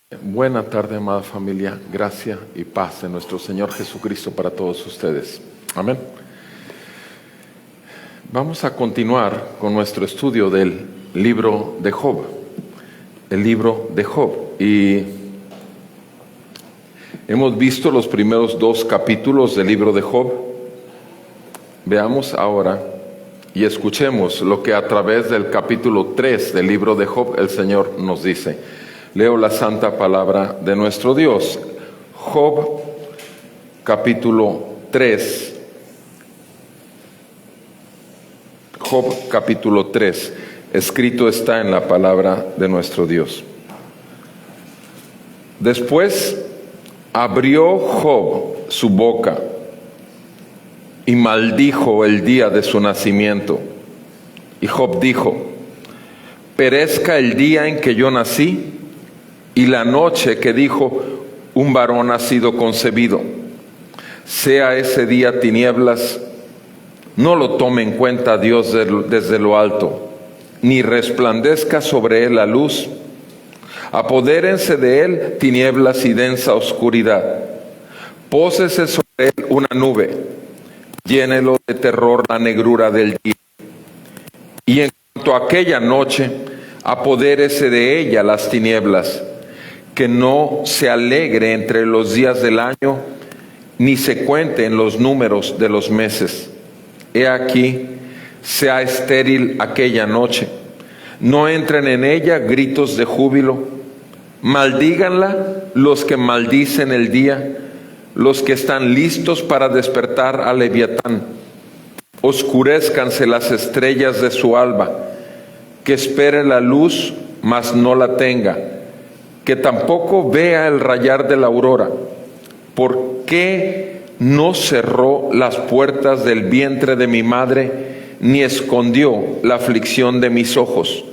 Buena tarde, amada familia. Gracia y paz de nuestro Señor Jesucristo para todos ustedes. Amén. Vamos a continuar con nuestro estudio del libro de Job. El libro de Job. Y hemos visto los primeros 2 capítulos del libro de Job. Veamos ahora y escuchemos lo que a través del capítulo 3 del libro de Job el Señor nos dice. Leo la santa palabra de nuestro Dios. Job, capítulo 3. Job, capítulo 3. Escrito está en la palabra de nuestro Dios. Después abrió Job su boca y maldijo el día de su nacimiento. Y Job dijo: perezca el día en que yo nací, y la noche que dijo un varón ha sido concebido. Sea ese día tinieblas, no lo tome en cuenta Dios desde lo alto, ni resplandezca sobre él la luz. Apodérense de él tinieblas y densa oscuridad. Pósese sobre él una nube, llénelo de terror la negrura del día. Y en cuanto a aquella noche, apodérese de ella las tinieblas. Que no se alegre entre los días del año, ni se cuente en los números de los meses. He aquí, sea estéril aquella noche. No entren en ella gritos de júbilo. Maldíganla los que maldicen el día, los que están listos para despertar a Leviatán. Oscurézcanse las estrellas de su alba. Que espere la luz, mas no la tenga. Que tampoco vea el rayar de la aurora. ¿Por qué no cerró las puertas del vientre de mi madre, ni escondió la aflicción de mis ojos?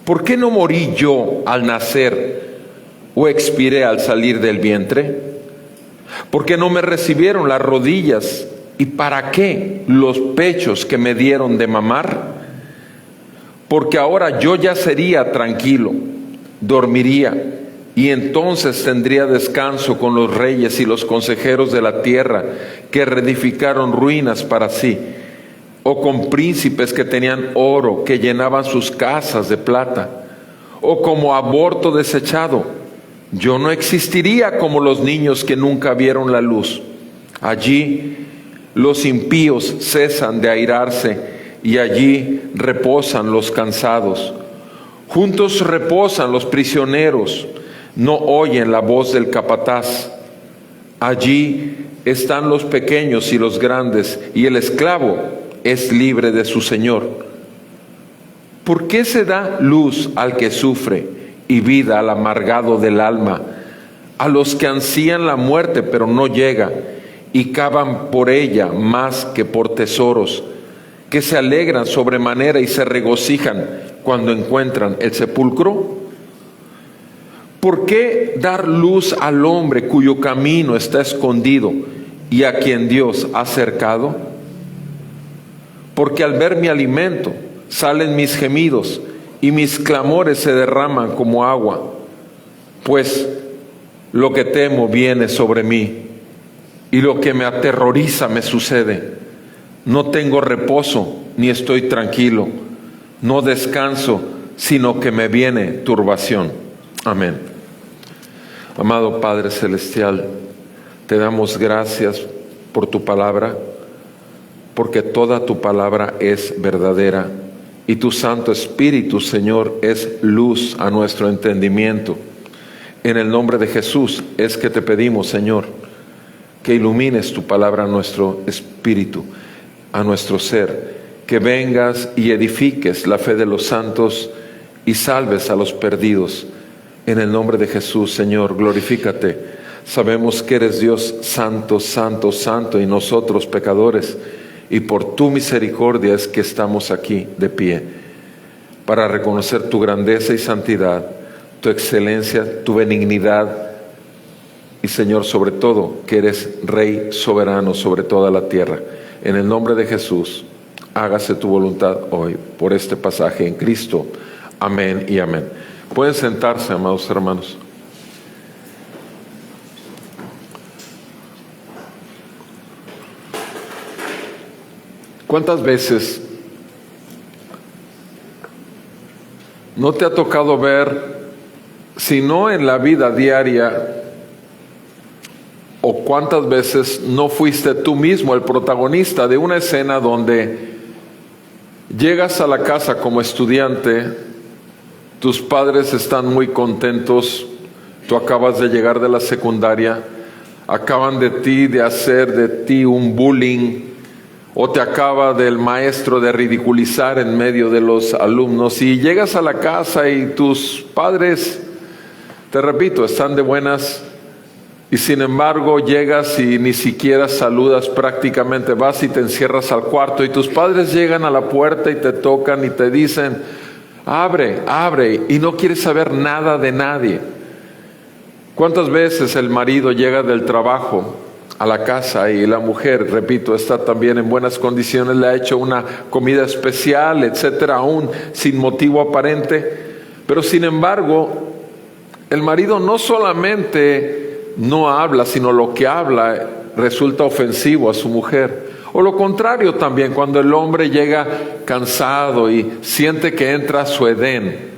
¿Por qué no morí yo al nacer, o expiré al salir del vientre? ¿Por qué no me recibieron las rodillas, y para qué los pechos que me dieron de mamar? Porque ahora yo ya sería tranquilo, dormiría, y entonces tendría descanso con los reyes y los consejeros de la tierra que reedificaron ruinas para sí, o con príncipes que tenían oro, que llenaban sus casas de plata, o como aborto desechado. Yo no existiría como los niños que nunca vieron la luz. Allí los impíos cesan de airarse, y allí reposan los cansados. Juntos reposan los prisioneros, no oyen la voz del capataz. Allí están los pequeños y los grandes, y el esclavo es libre de su señor. ¿Por qué se da luz al que sufre y vida al amargado del alma, a los que ansían la muerte pero no llega, y cavan por ella más que por tesoros, que se alegran sobremanera y se regocijan cuando encuentran el sepulcro? ¿Por qué dar luz al hombre cuyo camino está escondido y a quien Dios ha cercado? Porque al ver mi alimento salen mis gemidos, y mis clamores se derraman como agua. Pues lo que temo viene sobre mí, y lo que me aterroriza me sucede. No tengo reposo ni estoy tranquilo. No descanso, sino que me viene turbación. Amén. Amado Padre Celestial, te damos gracias por tu palabra, porque toda tu palabra es verdadera, y tu Santo Espíritu, Señor, es luz a nuestro entendimiento. En el nombre de Jesús es que te pedimos, Señor, que ilumines tu palabra a nuestro espíritu, a nuestro ser, que vengas y edifiques la fe de los santos y salves a los perdidos. En el nombre de Jesús, Señor, glorifícate. Sabemos que eres Dios santo, santo, santo, y nosotros pecadores, y por tu misericordia es que estamos aquí de pie, para reconocer tu grandeza y santidad, tu excelencia, tu benignidad, y Señor, sobre todo, que eres Rey soberano sobre toda la tierra. En el nombre de Jesús, hágase tu voluntad hoy por este pasaje en Cristo. Amén y amén. Pueden sentarse, amados hermanos. ¿Cuántas veces no te ha tocado ver, si no en la vida diaria, o cuántas veces no fuiste tú mismo el protagonista de una escena donde llegas a la casa como estudiante, tus padres están muy contentos, tú acabas de llegar de la secundaria, acaban de hacer de ti un bullying, o te acaba del maestro de ridiculizar en medio de los alumnos, y llegas a la casa y tus padres, te repito, están de buenas, y sin embargo llegas y ni siquiera saludas prácticamente, vas y te encierras al cuarto, y tus padres llegan a la puerta y te tocan y te dicen, abre, abre, y no quieres saber nada de nadie. ¿Cuántas veces el marido llega del trabajo a la casa y la mujer, repito, está también en buenas condiciones, le ha hecho una comida especial, etcétera, aún sin motivo aparente, pero sin embargo el marido no solamente no habla, sino lo que habla resulta ofensivo a su mujer? O lo contrario también, cuando el hombre llega cansado y siente que entra a su Edén,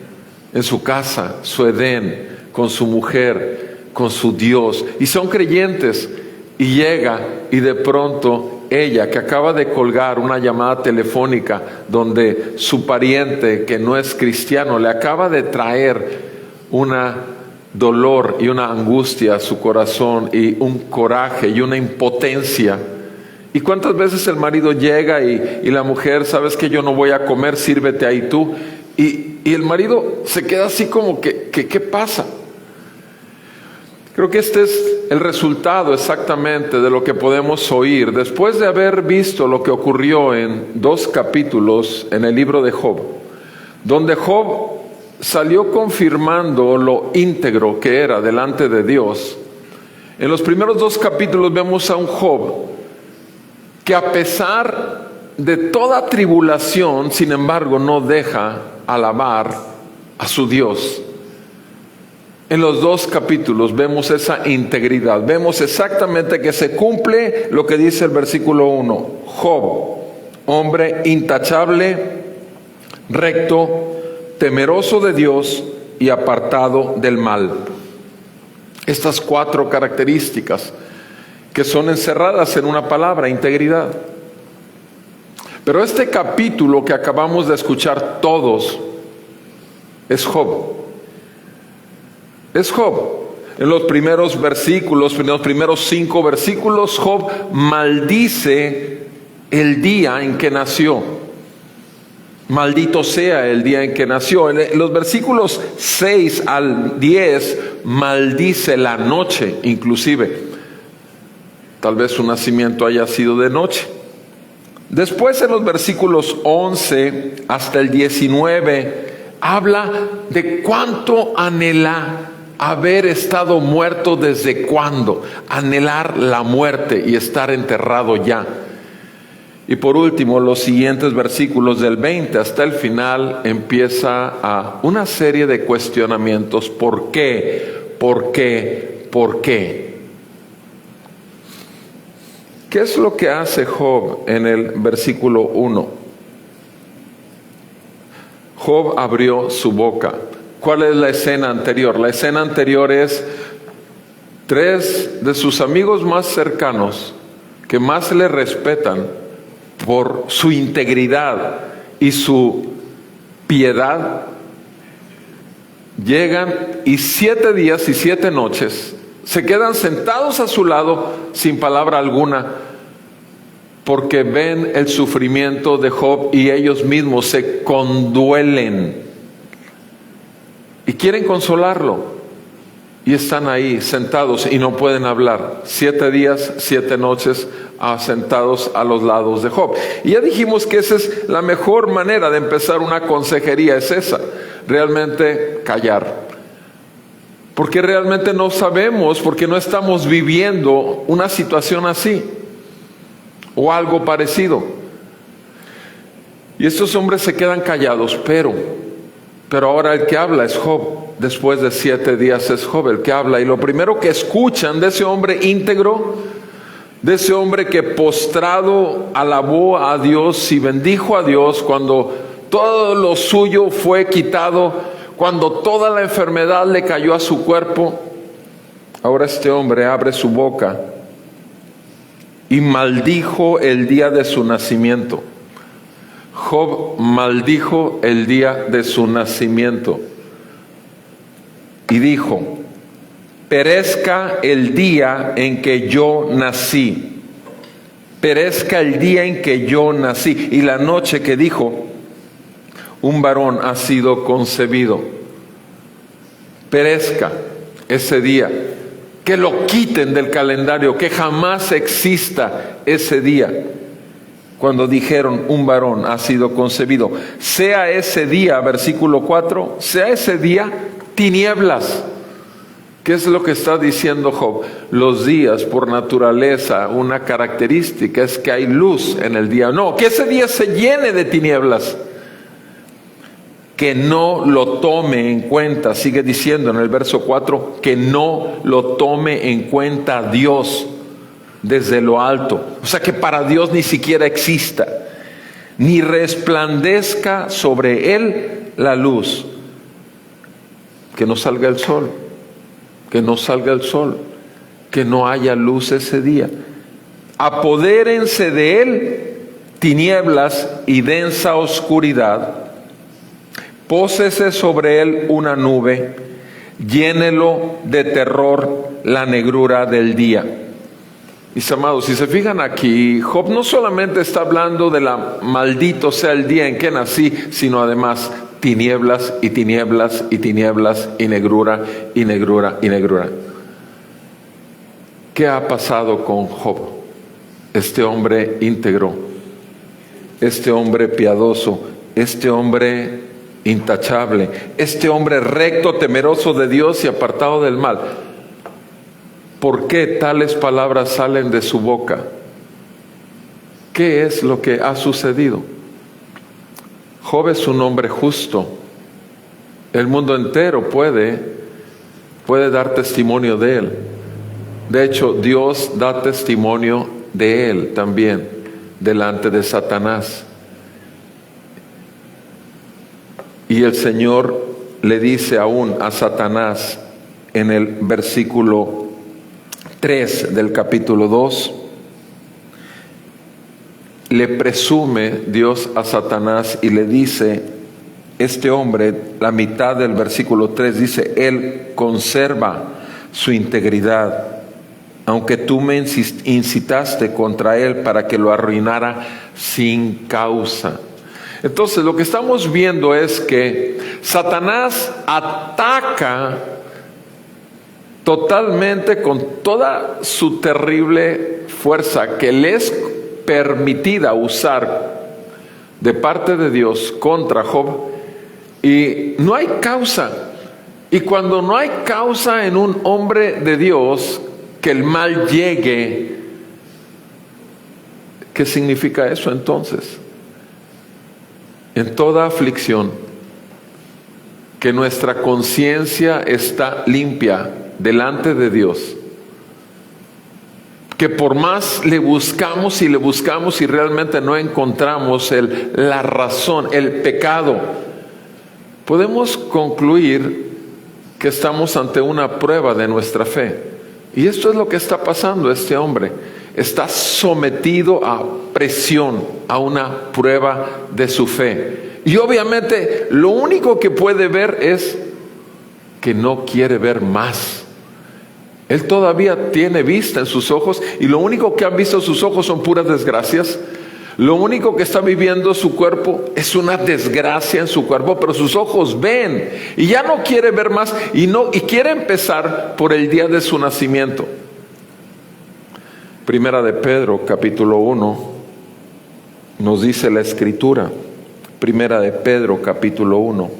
en su casa, su Edén, con su mujer, con su Dios, y son creyentes, y llega y de pronto ella, que acaba de colgar una llamada telefónica donde su pariente que no es cristiano le acaba de traer una dolor y una angustia a su corazón y un coraje y una impotencia. ¿Y cuántas veces el marido llega y la mujer, sabes que yo no voy a comer, sírvete ahí tú? Y el marido se queda así como que ¿qué pasa? Creo que este es el resultado exactamente de lo que podemos oír después de haber visto lo que ocurrió en 2 capítulos en el libro de Job, donde Job salió confirmando lo íntegro que era delante de Dios. En los primeros 2 capítulos vemos a un Job que a pesar de toda tribulación, sin embargo, no deja alabar a su Dios. En los 2 capítulos vemos esa integridad, vemos exactamente que se cumple lo que dice el versículo 1. Job, hombre intachable, recto, temeroso de Dios y apartado del mal. Estas 4 características que son encerradas en una palabra, integridad. Pero este capítulo que acabamos de escuchar todos es Job. Es Job. En los primeros versículos, en los primeros 5 versículos, Job maldice el día en que nació. Maldito sea el día en que nació. En los versículos 6 al 10 maldice la noche, inclusive. Tal vez su nacimiento haya sido de noche. Después en los versículos 11 hasta el 19 habla de cuánto anhela haber estado muerto, desde cuándo, anhelar la muerte y estar enterrado ya. Y por último, los siguientes versículos del 20 hasta el final empieza a una serie de cuestionamientos. ¿Por qué? ¿Por qué? ¿Por qué? ¿Qué es lo que hace Job en el versículo 1? Job abrió su boca. ¿Cuál es la escena anterior? La escena anterior es 3 de sus amigos más cercanos, que más le respetan por su integridad y su piedad, llegan y 7 días y 7 noches se quedan sentados a su lado sin palabra alguna, porque ven el sufrimiento de Job y ellos mismos se conduelen y quieren consolarlo, y están ahí sentados y no pueden hablar. 7 días, 7 noches sentados a los lados de Job. Y ya dijimos que esa es la mejor manera de empezar una consejería, es esa, realmente callar. Porque realmente no sabemos, porque no estamos viviendo una situación así o algo parecido. Y estos hombres se quedan callados, pero ahora el que habla es Job. Después de 7 días es Job el que habla, y lo primero que escuchan de ese hombre íntegro de ese hombre que postrado alabó a Dios y bendijo a Dios cuando todo lo suyo fue quitado, cuando toda la enfermedad le cayó a su cuerpo. Ahora este hombre abre su boca y maldijo el día de su nacimiento. Job maldijo el día de su nacimiento y dijo: perezca el día en que yo nací, perezca el día en que yo nací, y la noche que dijo: un varón ha sido concebido. Perezca ese día, que lo quiten del calendario, que jamás exista ese día. Cuando dijeron: un varón ha sido concebido, sea ese día, versículo 4, sea ese día tinieblas. ¿Qué es lo que está diciendo Job? Los días, por naturaleza, una característica es que hay luz en el día. No, que ese día se llene de tinieblas. Que no lo tome en cuenta, sigue diciendo en el verso 4, que no lo tome en cuenta Dios desde lo alto. O sea, que para Dios ni siquiera exista, ni resplandezca sobre él la luz. Que no salga el sol, que no salga el sol, que no haya luz ese día. Apodérense de él tinieblas y densa oscuridad. Pósese sobre él una nube, llénelo de terror la negrura del día. Mis amados, si se fijan aquí, Job no solamente está hablando de la maldito sea el día en que nací, sino además tinieblas y tinieblas y tinieblas y negrura y negrura y negrura. ¿Qué ha pasado con Job? Este hombre íntegro, este hombre piadoso, este hombre intachable, este hombre recto, temeroso de Dios y apartado del mal. ¿Por qué tales palabras salen de su boca? ¿Qué es lo que ha sucedido? Job es un hombre justo. El mundo entero puede dar testimonio de él. De hecho, Dios da testimonio de él también delante de Satanás. Y el Señor le dice aún a Satanás en el versículo 3 del capítulo 2, le presume Dios a Satanás y le dice, este hombre, la mitad del versículo 3 dice, él conserva su integridad, aunque tú me incitaste contra él para que lo arruinara sin causa. Entonces lo que estamos viendo es que Satanás ataca totalmente con toda su terrible fuerza que le es permitida usar de parte de Dios contra Job, y no hay causa. Y cuando no hay causa en un hombre de Dios, que el mal llegue, ¿qué significa eso entonces? En toda aflicción, que nuestra conciencia está limpia delante de Dios, que por más le buscamos y realmente no encontramos la razón, el pecado, podemos concluir que estamos ante una prueba de nuestra fe. Y esto es lo que está pasando. Este hombre está sometido a presión, a una prueba de su fe. Y obviamente lo único que puede ver es que no quiere ver más. Él todavía tiene vista en sus ojos, y lo único que han visto sus ojos son puras desgracias. Lo único que está viviendo su cuerpo es una desgracia en su cuerpo, pero sus ojos ven y ya no quiere ver más, y quiere empezar por el día de su nacimiento. Primera de Pedro, capítulo 1, nos dice la Escritura. Primera de Pedro, capítulo 1.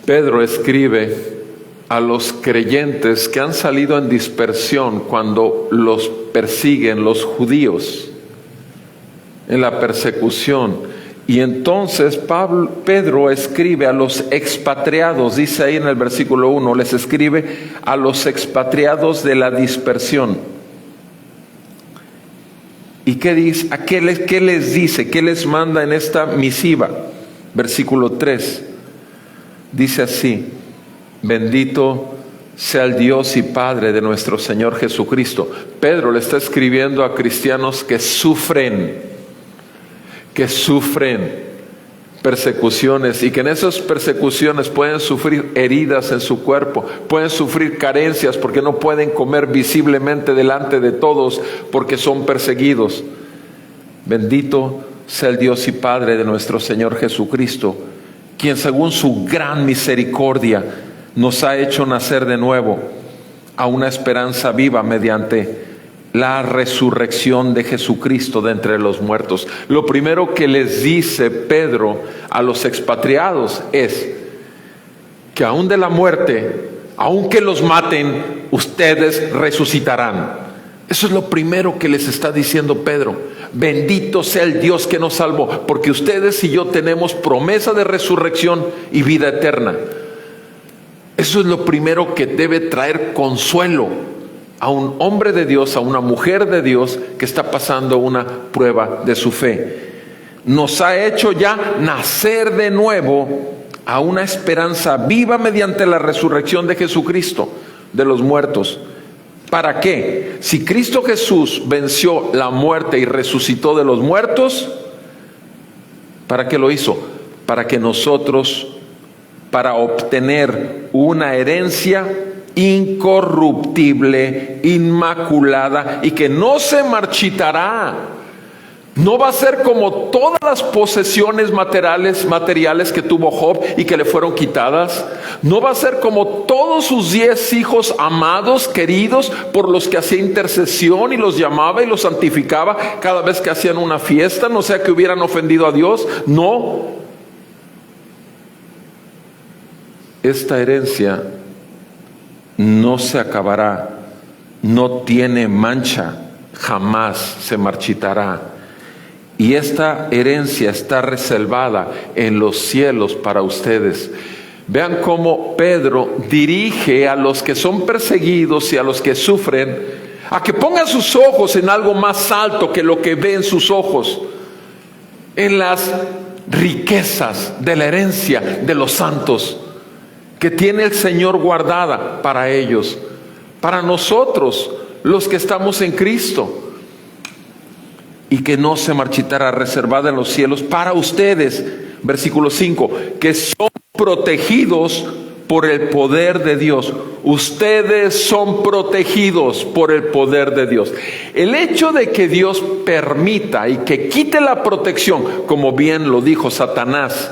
Pedro escribe a los creyentes que han salido en dispersión cuando los persiguen los judíos en la persecución. Y entonces Pedro escribe a los expatriados, dice ahí en el versículo 1, les escribe a los expatriados de la dispersión. ¿Y qué dice? ¿Qué les dice? ¿Qué les manda en esta misiva? Versículo 3. Dice así: bendito sea el Dios y Padre de nuestro Señor Jesucristo. Pedro le está escribiendo a cristianos que sufren persecuciones, y que en esas persecuciones pueden sufrir heridas en su cuerpo, pueden sufrir carencias porque no pueden comer visiblemente delante de todos porque son perseguidos. Bendito sea el Dios y Padre de nuestro Señor Jesucristo, quien según su gran misericordia nos ha hecho nacer de nuevo a una esperanza viva mediante la resurrección de Jesucristo de entre los muertos. Lo primero que les dice Pedro a los expatriados es que aún de la muerte, aunque los maten, ustedes resucitarán. Eso es lo primero que les está diciendo Pedro. Bendito sea el Dios que nos salvó, porque ustedes y yo tenemos promesa de resurrección y vida eterna. Eso es lo primero que debe traer consuelo a un hombre de Dios, a una mujer de Dios que está pasando una prueba de su fe. Nos ha hecho ya nacer de nuevo a una esperanza viva mediante la resurrección de Jesucristo de los muertos. ¿Para qué? Si Cristo Jesús venció la muerte y resucitó de los muertos, ¿para qué lo hizo? Para que nosotros, para obtener una herencia incorruptible, inmaculada y que no se marchitará. No va a ser como todas las posesiones materiales que tuvo Job y que le fueron quitadas. No va a ser como todos sus 10 hijos amados, queridos, por los que hacía intercesión y los llamaba y los santificaba cada vez que hacían una fiesta, no sea que hubieran ofendido a Dios. No. Esta herencia no se acabará, no tiene mancha, jamás se marchitará. Y esta herencia está reservada en los cielos para ustedes. Vean cómo Pedro dirige a los que son perseguidos y a los que sufren a que pongan sus ojos en algo más alto que lo que ven sus ojos, en las riquezas de la herencia de los santos que tiene el Señor guardada para ellos, para nosotros, los que estamos en Cristo, y que no se marchitará, reservada en los cielos para ustedes. Versículo 5, que son protegidos por el poder de Dios. Ustedes son protegidos por el poder de Dios. El hecho de que Dios permita y que quite la protección, como bien lo dijo Satanás,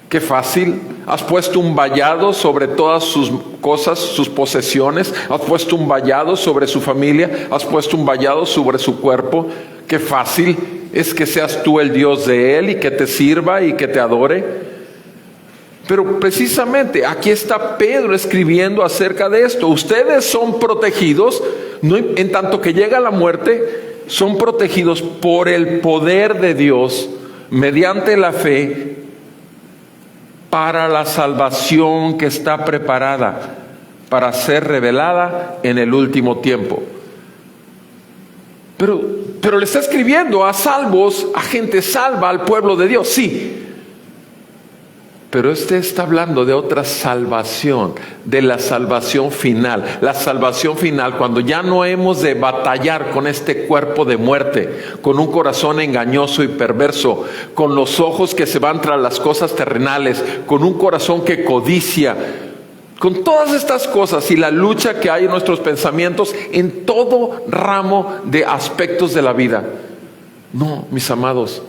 qué fácil. Has puesto un vallado sobre todas sus cosas, sus posesiones. Has puesto un vallado sobre su familia. Has puesto un vallado sobre su cuerpo. Qué fácil es que seas tú el Dios de él y que te sirva y que te adore. Pero precisamente aquí está Pedro escribiendo acerca de esto. Ustedes son protegidos, no, en tanto que llega la muerte, son protegidos por el poder de Dios mediante la fe, para la salvación que está preparada para ser revelada en el último tiempo. Pero le está escribiendo a salvos, a gente salva, al pueblo de Dios, sí. Pero está hablando de otra salvación, de la salvación final. La salvación final, cuando ya no hemos de batallar con este cuerpo de muerte, con un corazón engañoso y perverso, con los ojos que se van tras las cosas terrenales, con un corazón que codicia, con todas estas cosas y la lucha que hay en nuestros pensamientos en todo ramo de aspectos de la vida. No, mis amados,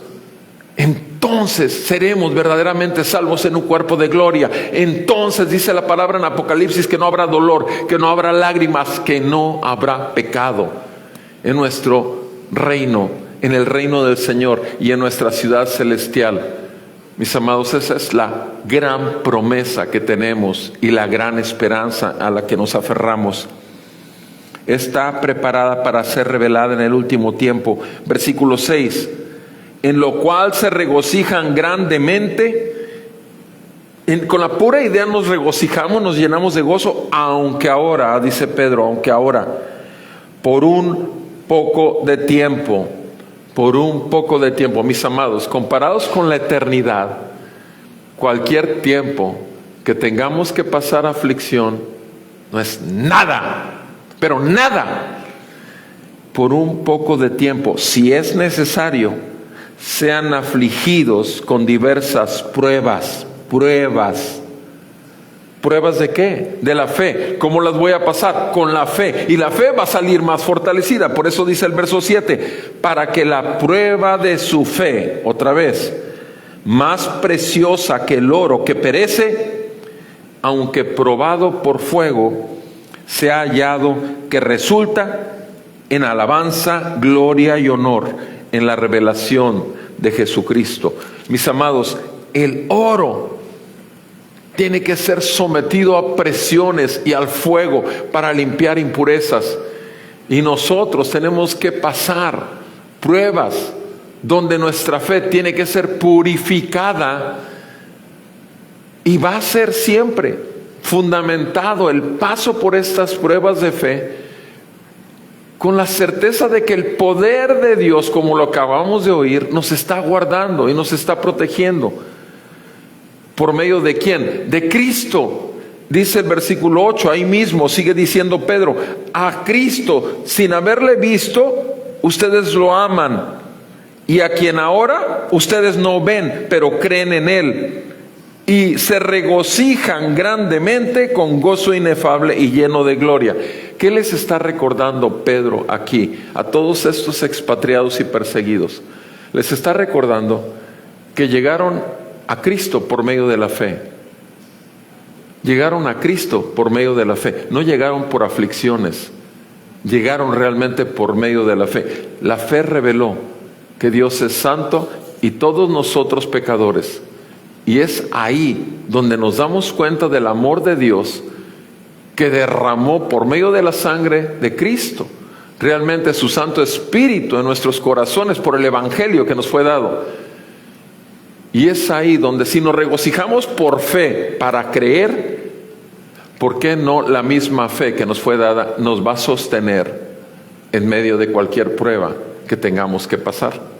entonces seremos verdaderamente salvos en un cuerpo de gloria. Entonces dice la palabra en Apocalipsis que no habrá dolor, que no habrá lágrimas, que no habrá pecado en nuestro reino, en el reino del Señor y en nuestra ciudad celestial. Mis amados, esa es la gran promesa que tenemos y la gran esperanza a la que nos aferramos. Está preparada para ser revelada en el último tiempo. Versículo 6. En lo cual se regocijan grandemente. Con la pura idea nos regocijamos, nos llenamos de gozo, aunque ahora, dice Pedro, aunque ahora, por un poco de tiempo, por un poco de tiempo. Mis amados, comparados con la eternidad, cualquier tiempo que tengamos que pasar aflicción no es nada, pero nada. Por un poco de tiempo, si es necesario, sean afligidos con diversas pruebas. ¿Pruebas de qué? De la fe. ¿Cómo las voy a pasar? Con la fe. Y la fe va a salir más fortalecida. Por eso dice el verso 7, para que la prueba de su fe, otra vez, más preciosa que el oro que perece, aunque probado por fuego, sea hallado que resulta en alabanza, gloria y honor en la revelación de Jesucristo. Mis amados, el oro tiene que ser sometido a presiones y al fuego para limpiar impurezas. Y nosotros tenemos que pasar pruebas donde nuestra fe tiene que ser purificada, y va a ser siempre fundamentado el paso por estas pruebas de fe con la certeza de que el poder de Dios, como lo acabamos de oír, nos está guardando y nos está protegiendo. ¿Por medio de quién? De Cristo. Dice el versículo 8, ahí mismo sigue diciendo Pedro, a Cristo, sin haberle visto, ustedes lo aman, y a quien ahora ustedes no ven, pero creen en Él, y se regocijan grandemente con gozo inefable y lleno de gloria. ¿Qué les está recordando Pedro aquí a todos estos expatriados y perseguidos? Les está recordando que llegaron a Cristo por medio de la fe. Llegaron a Cristo por medio de la fe. No llegaron por aflicciones. Llegaron realmente por medio de la fe. La fe reveló que Dios es santo y todos nosotros pecadores. Y es ahí donde nos damos cuenta del amor de Dios que derramó por medio de la sangre de Cristo, realmente su Santo Espíritu en nuestros corazones por el Evangelio que nos fue dado. Y es ahí donde, si nos regocijamos por fe para creer, ¿por qué no la misma fe que nos fue dada nos va a sostener en medio de cualquier prueba que tengamos que pasar?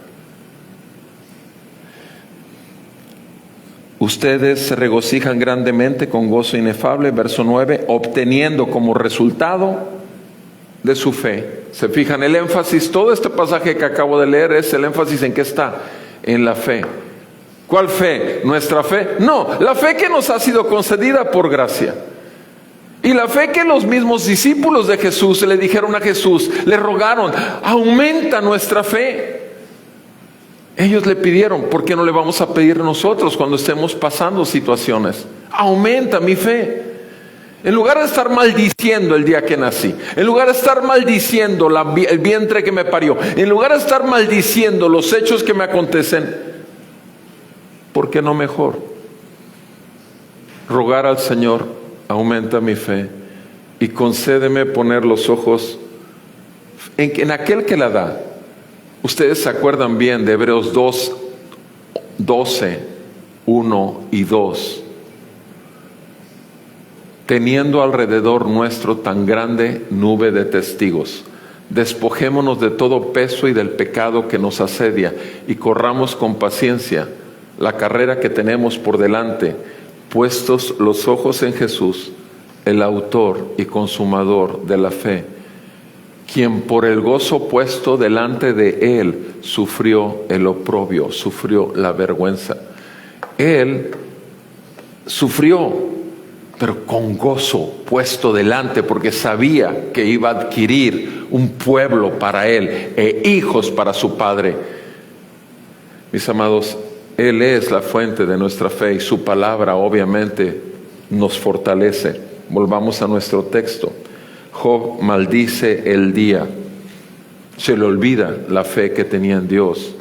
Ustedes se regocijan grandemente con gozo inefable, verso 9, obteniendo como resultado de su fe. ¿Se fijan? El énfasis, todo este pasaje que acabo de leer es el énfasis en qué está, en la fe. ¿Cuál fe? ¿Nuestra fe? No, la fe que nos ha sido concedida por gracia. Y la fe que los mismos discípulos de Jesús le dijeron a Jesús, le rogaron, aumenta nuestra fe. Ellos le pidieron, ¿por qué no le vamos a pedir nosotros cuando estemos pasando situaciones? Aumenta mi fe. En lugar de estar maldiciendo el día que nací, en lugar de estar maldiciendo el vientre que me parió, en lugar de estar maldiciendo los hechos que me acontecen, ¿por qué no mejor rogar al Señor, aumenta mi fe y concédeme poner los ojos en aquel que la da? Ustedes se acuerdan bien de Hebreos 2, 12, 1 y 2. Teniendo alrededor nuestro tan grande nube de testigos, despojémonos de todo peso y del pecado que nos asedia y corramos con paciencia la carrera que tenemos por delante, puestos los ojos en Jesús, el autor y consumador de la fe, quien por el gozo puesto delante de Él sufrió el oprobio, sufrió la vergüenza. Él sufrió, pero con gozo puesto delante, porque sabía que iba a adquirir un pueblo para Él e hijos para su Padre. Mis amados, Él es la fuente de nuestra fe y su palabra obviamente nos fortalece. Volvamos a nuestro texto. Job maldice el día, se le olvida la fe que tenía en Dios,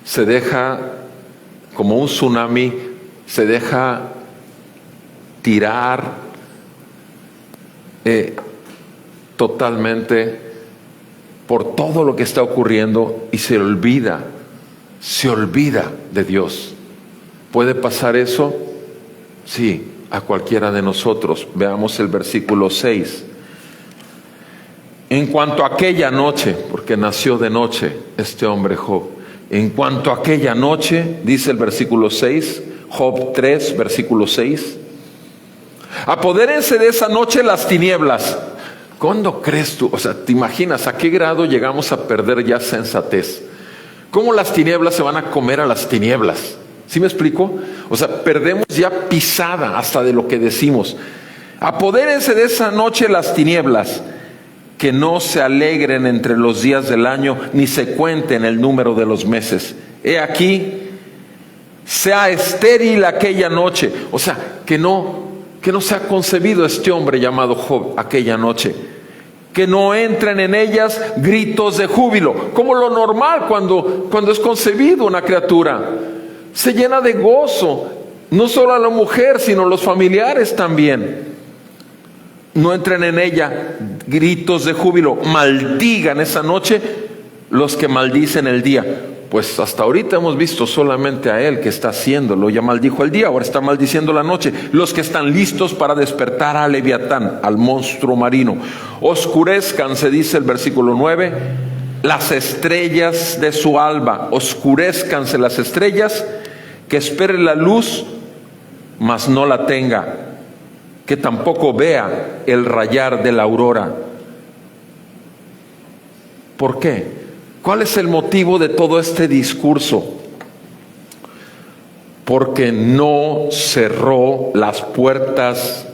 se deja como un tsunami, se deja tirar totalmente por todo lo que está ocurriendo y se olvida de Dios. ¿Puede pasar eso? Sí, a cualquiera de nosotros. Veamos el versículo 6. En cuanto a aquella noche, porque nació de noche este hombre Job, en cuanto a aquella noche, dice el versículo 6, Job 3, versículo 6, apodérense de esa noche las tinieblas. ¿Cuándo crees tú? O sea, ¿te imaginas a qué grado llegamos a perder ya sensatez? ¿Cómo las tinieblas se van a comer a las tinieblas? ¿Sí me explico? O sea, perdemos ya pisada hasta de lo que decimos. Apodérense de esa noche las tinieblas, que no se alegren entre los días del año, ni se cuenten el número de los meses. He aquí, sea estéril aquella noche. O sea, que no se ha concebido este hombre llamado Job aquella noche. Que no entren en ellas gritos de júbilo, como lo normal cuando es concebido una criatura. Se llena de gozo, no solo a la mujer, sino los familiares también. No entren en ella gritos de júbilo, maldigan esa noche los que maldicen el día. Pues hasta ahorita hemos visto solamente a él que está haciéndolo. Ya maldijo el día, ahora está maldiciendo la noche. Los que están listos para despertar a Leviatán, al monstruo marino. Oscurezcanse, dice el versículo 9, las estrellas de su alba. Oscurezcanse las estrellas, que espere la luz, mas no la tenga, que tampoco vea el rayar de la aurora. ¿Por qué? ¿Cuál es el motivo de todo este discurso? Porque no cerró las puertas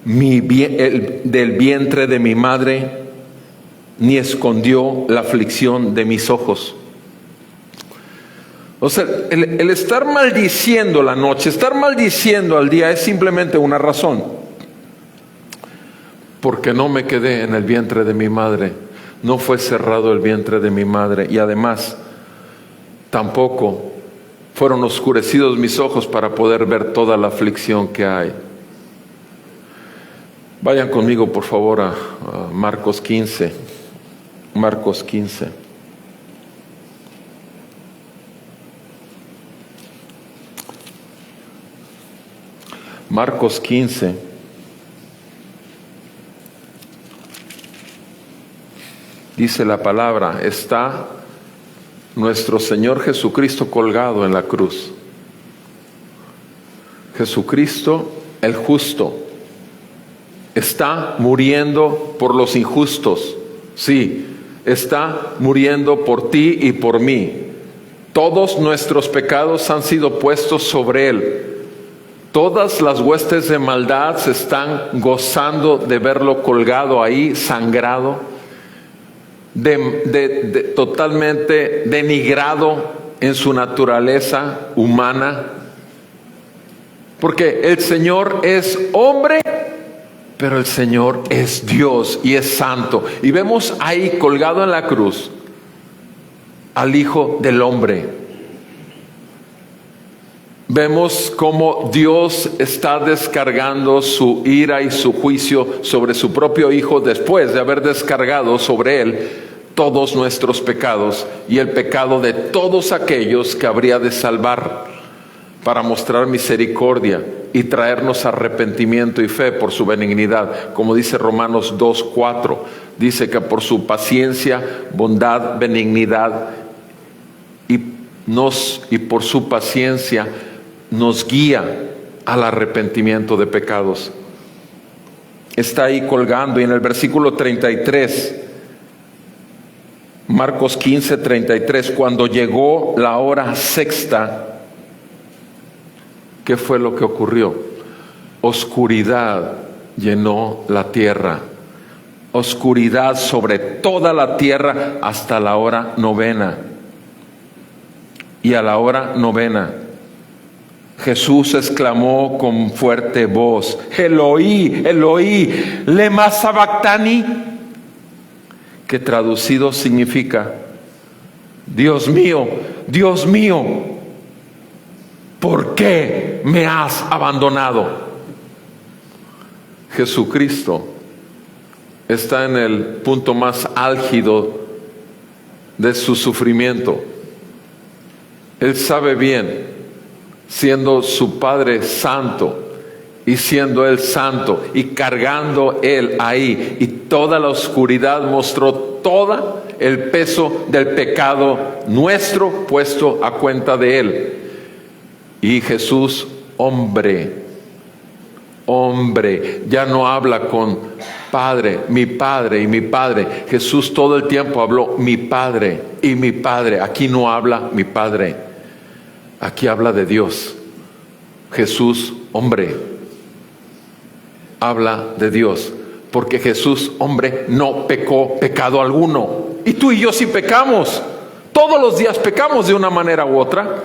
del vientre de mi madre, ni escondió la aflicción de mis ojos. O sea, el estar maldiciendo la noche, estar maldiciendo al día es simplemente una razón. Porque no me quedé en el vientre de mi madre, no fue cerrado el vientre de mi madre, y además tampoco fueron oscurecidos mis ojos para poder ver toda la aflicción que hay. Vayan conmigo por favor a Marcos 15. Marcos 15. Marcos 15. Dice la palabra, está nuestro Señor Jesucristo colgado en la cruz. Jesucristo, el justo, está muriendo por los injustos. Sí, está muriendo por ti y por mí. Todos nuestros pecados han sido puestos sobre Él. Todas las huestes de maldad se están gozando de verlo colgado ahí, sangrado, totalmente denigrado en su naturaleza humana. Porque el Señor es hombre, pero el Señor es Dios y es santo. Y vemos ahí colgado en la cruz al Hijo del Hombre. Vemos cómo Dios está descargando su ira y su juicio sobre su propio Hijo después de haber descargado sobre Él todos nuestros pecados y el pecado de todos aquellos que habría de salvar, para mostrar misericordia y traernos arrepentimiento y fe por su benignidad. Como dice Romanos 2:4, dice que por su paciencia, bondad, benignidad y por su paciencia nos guía al arrepentimiento de pecados. Está ahí colgando, y en el versículo 33, Marcos 15:33, cuando llegó la hora sexta, ¿qué fue lo que ocurrió? Oscuridad llenó la tierra, oscuridad sobre toda la tierra hasta la hora novena. Y a la hora novena Jesús exclamó con fuerte voz: Eloí, Eloí, lema sabactani, que traducido significa: Dios mío, ¿por qué me has abandonado? Jesucristo está en el punto más álgido de su sufrimiento. Él sabe bien, siendo su Padre santo y siendo Él santo y cargando Él ahí, y toda la oscuridad mostró todo el peso del pecado nuestro puesto a cuenta de Él. Y Jesús, hombre, ya no habla con Padre y mi Padre. Jesús todo el tiempo habló mi Padre y mi Padre. Aquí no habla mi Padre, aquí habla de Dios. Jesús, hombre, habla de Dios, porque Jesús, hombre, no pecó pecado alguno. Y tú y yo sí pecamos. Todos los días pecamos de una manera u otra.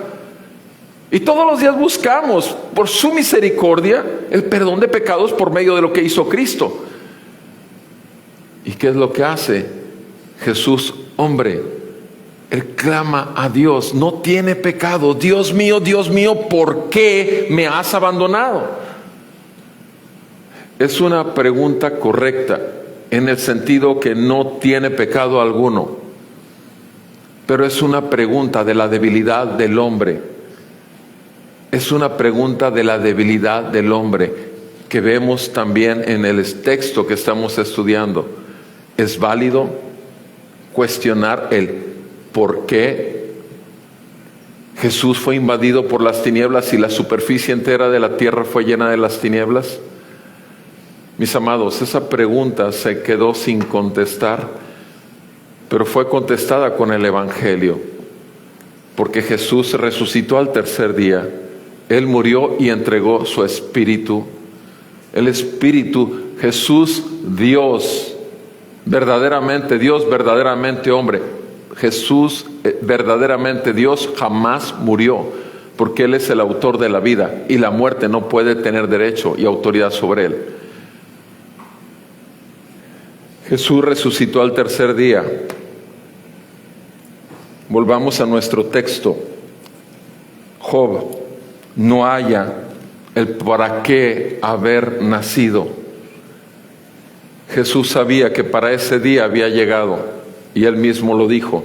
Y todos los días buscamos, por su misericordia, el perdón de pecados por medio de lo que hizo Cristo. ¿Y qué es lo que hace Jesús, hombre? Él clama a Dios, no tiene pecado. Dios mío, ¿por qué me has abandonado? Es una pregunta correcta, en el sentido que no tiene pecado alguno. Pero es una pregunta de la debilidad del hombre. Es una pregunta de la debilidad del hombre que vemos también en el texto que estamos estudiando. Es válido cuestionar el por qué Jesús fue invadido por las tinieblas y la superficie entera de la tierra fue llena de las tinieblas. Mis amados, esa pregunta se quedó sin contestar, pero fue contestada con el Evangelio, porque Jesús resucitó al tercer día. Él murió y entregó su espíritu. El espíritu, Jesús, Dios, verdaderamente hombre. Jesús, verdaderamente Dios, jamás murió, porque Él es el autor de la vida y la muerte no puede tener derecho y autoridad sobre Él. Jesús resucitó al tercer día. Volvamos a nuestro texto. Job no halla el para qué haber nacido. Jesús sabía que para ese día había llegado, y Él mismo lo dijo: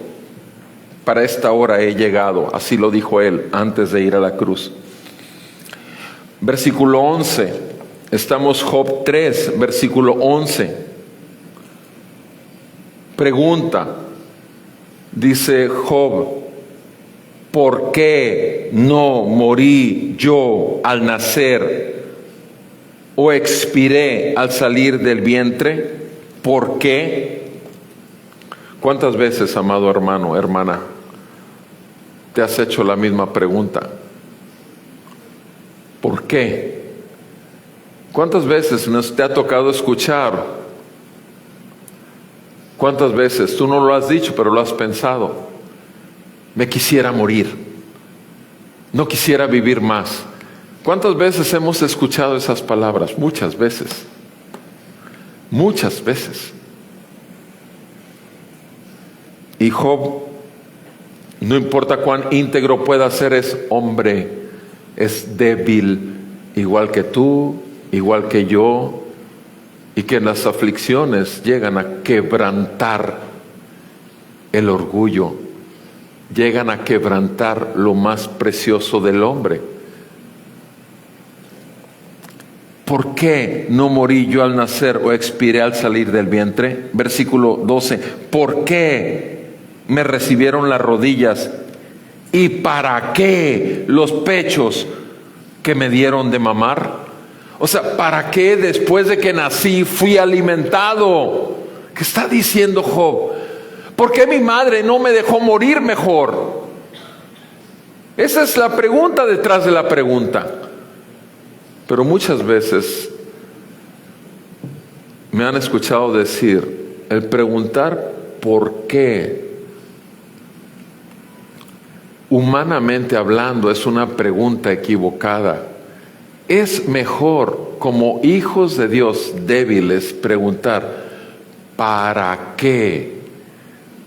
para esta hora he llegado. Así lo dijo Él antes de ir a la cruz. Versículo 11. Estamos Job 3, versículo 11. Pregunta, dice Job: ¿por qué no morí yo al nacer o expiré al salir del vientre? ¿Por qué? ¿Cuántas veces, amado hermano, hermana, te has hecho la misma pregunta? ¿Por qué? ¿Cuántas veces nos te ha tocado escuchar? ¿Cuántas veces tú no lo has dicho, pero lo has pensado? Me quisiera morir, no quisiera vivir más. ¿Cuántas veces hemos escuchado esas palabras? Muchas veces. Y Job, no importa cuán íntegro pueda ser, es hombre, es débil, igual que tú, igual que yo, y que en las aflicciones llegan a quebrantar el orgullo, llegan a quebrantar lo más precioso del hombre. ¿Por qué no morí yo al nacer o expiré al salir del vientre? Versículo 12. ¿Por qué me recibieron las rodillas? ¿Y para qué los pechos que me dieron de mamar? O sea, ¿para qué después de que nací fui alimentado? ¿Qué está diciendo Job? ¿Por qué mi madre no me dejó morir mejor? Esa es la pregunta detrás de la pregunta. Pero muchas veces me han escuchado decir, el preguntar por qué, humanamente hablando, es una pregunta equivocada. Es mejor, como hijos de Dios débiles, preguntar, ¿para qué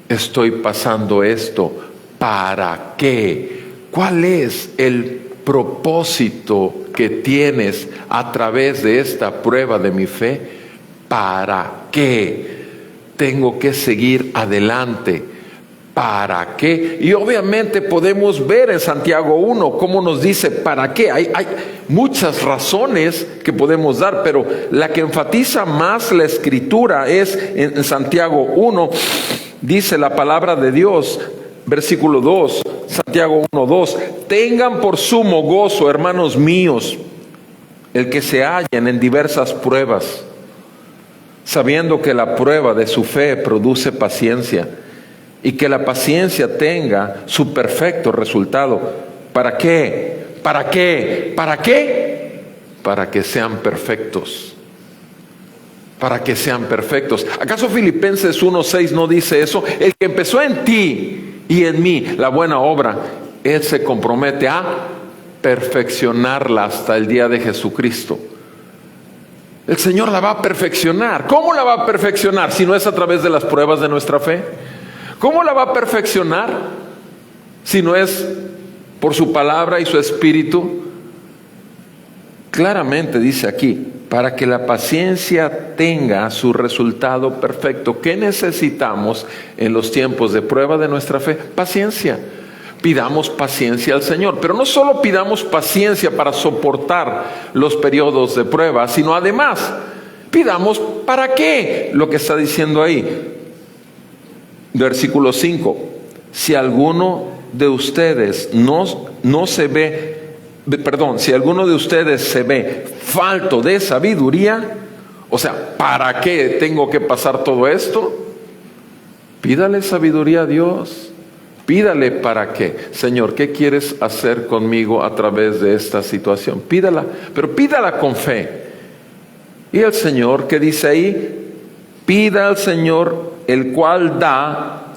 estoy pasando esto? ¿Para qué? ¿Cuál es el propósito que tienes a través de esta prueba de mi fe? ¿Para qué tengo que seguir adelante? ¿Para qué? Y obviamente podemos ver en Santiago 1 cómo nos dice ¿para qué? Hay muchas razones que podemos dar, pero la que enfatiza más la Escritura es en Santiago 1, dice la palabra de Dios, versículo 2, Santiago 1:2, tengan por sumo gozo, hermanos míos, el que se hallen en diversas pruebas, sabiendo que la prueba de su fe produce paciencia, y que la paciencia tenga su perfecto resultado. ¿Para qué? ¿Para qué? ¿Para qué? Para que sean perfectos. Para que sean perfectos. ¿Acaso Filipenses 1:6 no dice eso? El que empezó en ti y en mí la buena obra, Él se compromete a perfeccionarla hasta el día de Jesucristo. El Señor la va a perfeccionar. ¿Cómo la va a perfeccionar si no es a través de las pruebas de nuestra fe? ¿Cómo la va a perfeccionar si no es por su palabra y su espíritu? Claramente dice aquí, para que la paciencia tenga su resultado perfecto. ¿Qué necesitamos en los tiempos de prueba de nuestra fe? Paciencia. Pidamos paciencia al Señor, pero no solo pidamos paciencia para soportar los periodos de prueba, sino además pidamos ¿para qué? Lo que está diciendo ahí. Versículo 5, si alguno de ustedes si alguno de ustedes se ve falto de sabiduría, o sea, ¿para qué tengo que pasar todo esto? Pídale sabiduría a Dios. Pídale para qué. Señor, ¿qué quieres hacer conmigo a través de esta situación? Pídala, pero pídala con fe. Y el Señor, ¿qué dice ahí? Pida al Señor, el cual da,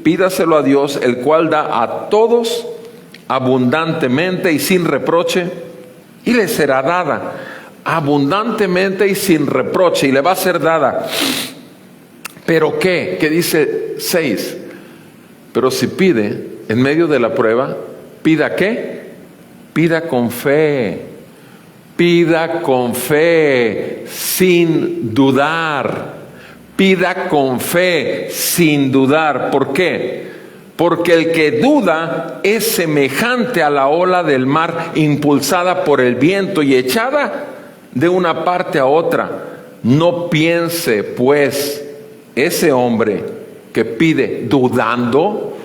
pídaselo a Dios, el cual da a todos abundantemente y sin reproche, y le será dada abundantemente y sin reproche, y le va a ser dada. ¿Pero qué? ¿Qué dice 6? Pero si pide en medio de la prueba, ¿pida qué? Pida con fe. Pida con fe, sin dudar. Pida con fe, sin dudar. ¿Por qué? Porque el que duda es semejante a la ola del mar, impulsada por el viento y echada de una parte a otra. No piense, pues, ese hombre que pide dudando,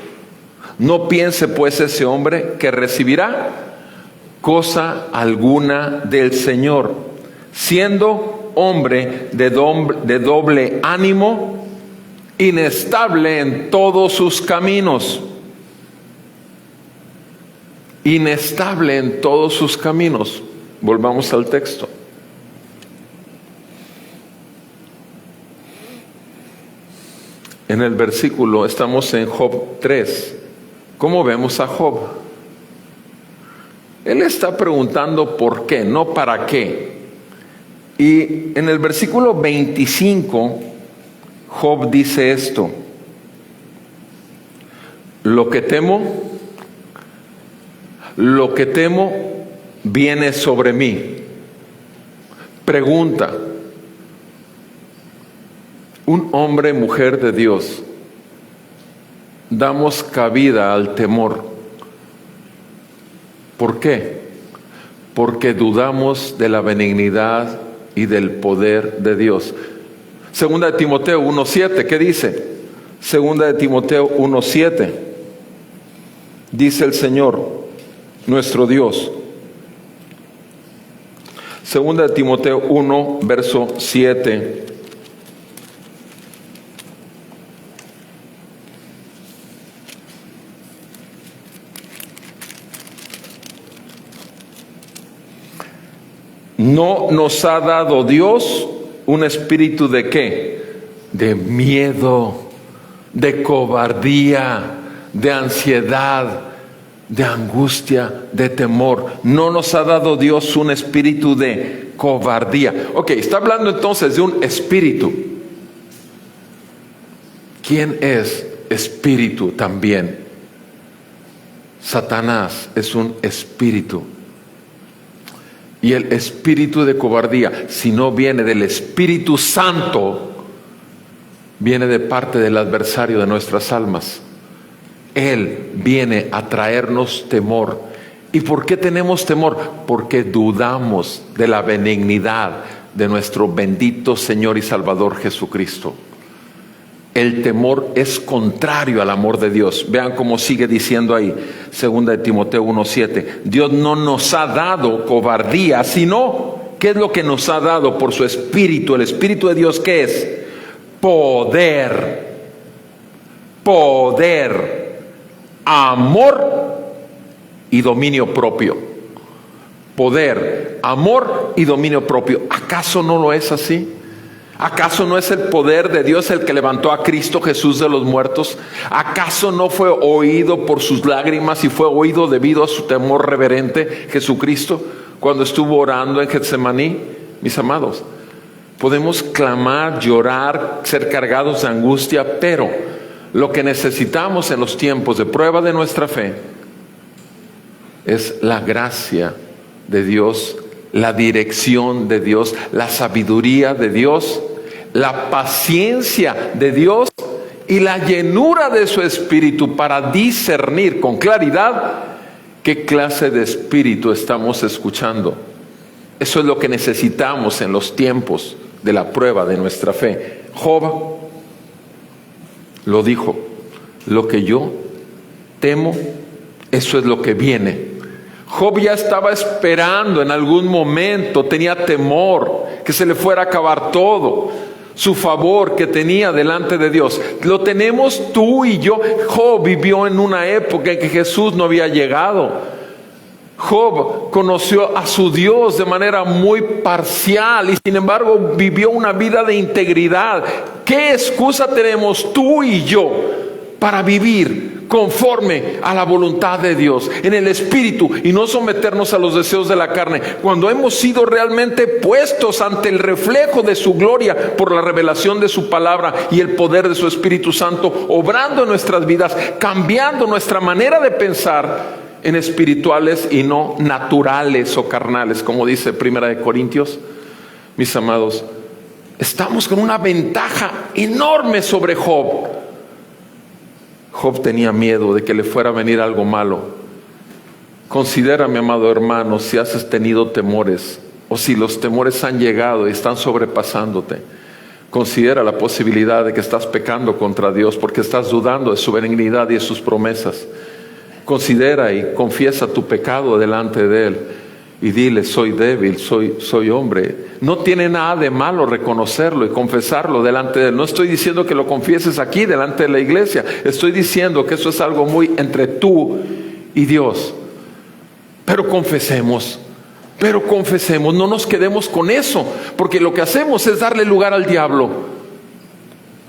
no piense, pues, ese hombre que recibirá cosa alguna del Señor, siendo hombre de doble ánimo, inestable en todos sus caminos. Inestable en todos sus caminos. Volvamos al texto. En el versículo, estamos en Job 3. ¿Cómo vemos a Job? Él está preguntando por qué, no para qué. Y en el versículo 25, Job dice esto: lo que temo viene sobre mí. Pregunta: un hombre, mujer de Dios, damos cabida al temor. ¿Por qué? Porque dudamos de la benignidad y del poder de Dios. Segunda de Timoteo 1:7, ¿qué dice? Segunda de Timoteo 1:7, dice el Señor, nuestro Dios. Segunda de Timoteo 1, verso 7. No nos ha dado Dios un espíritu de ¿qué? De miedo, de cobardía, de ansiedad, de angustia, de temor. No nos ha dado Dios un espíritu de cobardía. Ok, está hablando entonces de un espíritu. ¿Quién es espíritu también? Satanás es un espíritu. Y el espíritu de cobardía, si no viene del Espíritu Santo, viene de parte del adversario de nuestras almas. Él viene a traernos temor. ¿Y por qué tenemos temor? Porque dudamos de la benignidad de nuestro bendito Señor y Salvador Jesucristo. El temor es contrario al amor de Dios. Vean cómo sigue diciendo ahí, 2 de Timoteo 1:7. Dios no nos ha dado cobardía, sino, ¿qué es lo que nos ha dado por su Espíritu? El Espíritu de Dios, ¿qué es? Poder, amor y dominio propio. Poder, amor y dominio propio. ¿Acaso no lo es así? ¿Acaso no es el poder de Dios el que levantó a Cristo Jesús de los muertos? ¿Acaso no fue oído por sus lágrimas y fue oído debido a su temor reverente Jesucristo cuando estuvo orando en Getsemaní? Mis amados, podemos clamar, llorar, ser cargados de angustia, pero lo que necesitamos en los tiempos de prueba de nuestra fe es la gracia de Dios, la dirección de Dios, la sabiduría de Dios, la paciencia de Dios y la llenura de su Espíritu para discernir con claridad qué clase de espíritu estamos escuchando. Eso es lo que necesitamos en los tiempos de la prueba de nuestra fe. Job lo dijo: lo que yo temo, eso es lo que viene. Job ya estaba esperando en algún momento, tenía temor que se le fuera a acabar todo, su favor que tenía delante de Dios. Lo tenemos tú y yo. Job vivió en una época en que Jesús no había llegado. Job conoció a su Dios de manera muy parcial y sin embargo vivió una vida de integridad. ¿Qué excusa tenemos tú y yo para vivir conforme a la voluntad de Dios, en el Espíritu, y no someternos a los deseos de la carne, cuando hemos sido realmente puestos ante el reflejo de su gloria por la revelación de su palabra y el poder de su Espíritu Santo, obrando en nuestras vidas, cambiando nuestra manera de pensar en espirituales y no naturales o carnales, como dice 1 Corintios? Mis amados, estamos con una ventaja enorme sobre Job. Job tenía miedo de que le fuera a venir algo malo. Considera, mi amado hermano, si has tenido temores o si los temores han llegado y están sobrepasándote. Considera la posibilidad de que estás pecando contra Dios porque estás dudando de su benignidad y de sus promesas. Considera y confiesa tu pecado delante de Él y dile: soy débil, soy hombre. No tiene nada de malo reconocerlo y confesarlo delante de Él. No estoy diciendo que lo confieses aquí delante de la iglesia. Estoy diciendo que eso es algo muy entre tú y Dios. Pero confesemos, no nos quedemos con eso, porque lo que hacemos es darle lugar al diablo.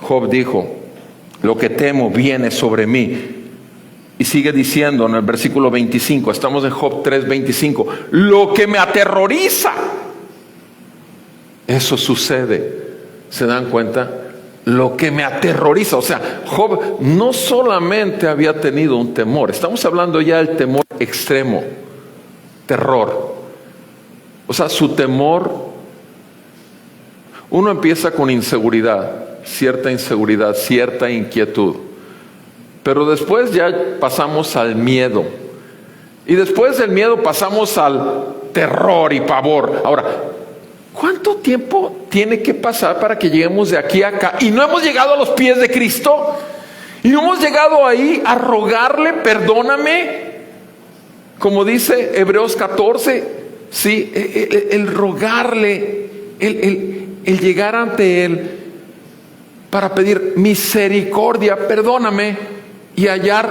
Job dijo: lo que temo viene sobre mí. Y sigue diciendo en el versículo 25, estamos en Job 3:25, lo que me aterroriza, eso sucede. ¿Se dan cuenta? Lo que me aterroriza. O sea, Job no solamente había tenido un temor, estamos hablando ya del temor extremo, terror. O sea, su temor, uno empieza con inseguridad, cierta inquietud. Pero después ya pasamos al miedo. Y después del miedo pasamos al terror y pavor. Ahora, ¿cuánto tiempo tiene que pasar para que lleguemos de aquí a acá? Y no hemos llegado a los pies de Cristo. Y no hemos llegado ahí a rogarle: perdóname. Como dice Hebreos 14. Sí, el rogarle, el llegar ante Él para pedir misericordia, perdóname. Y hallar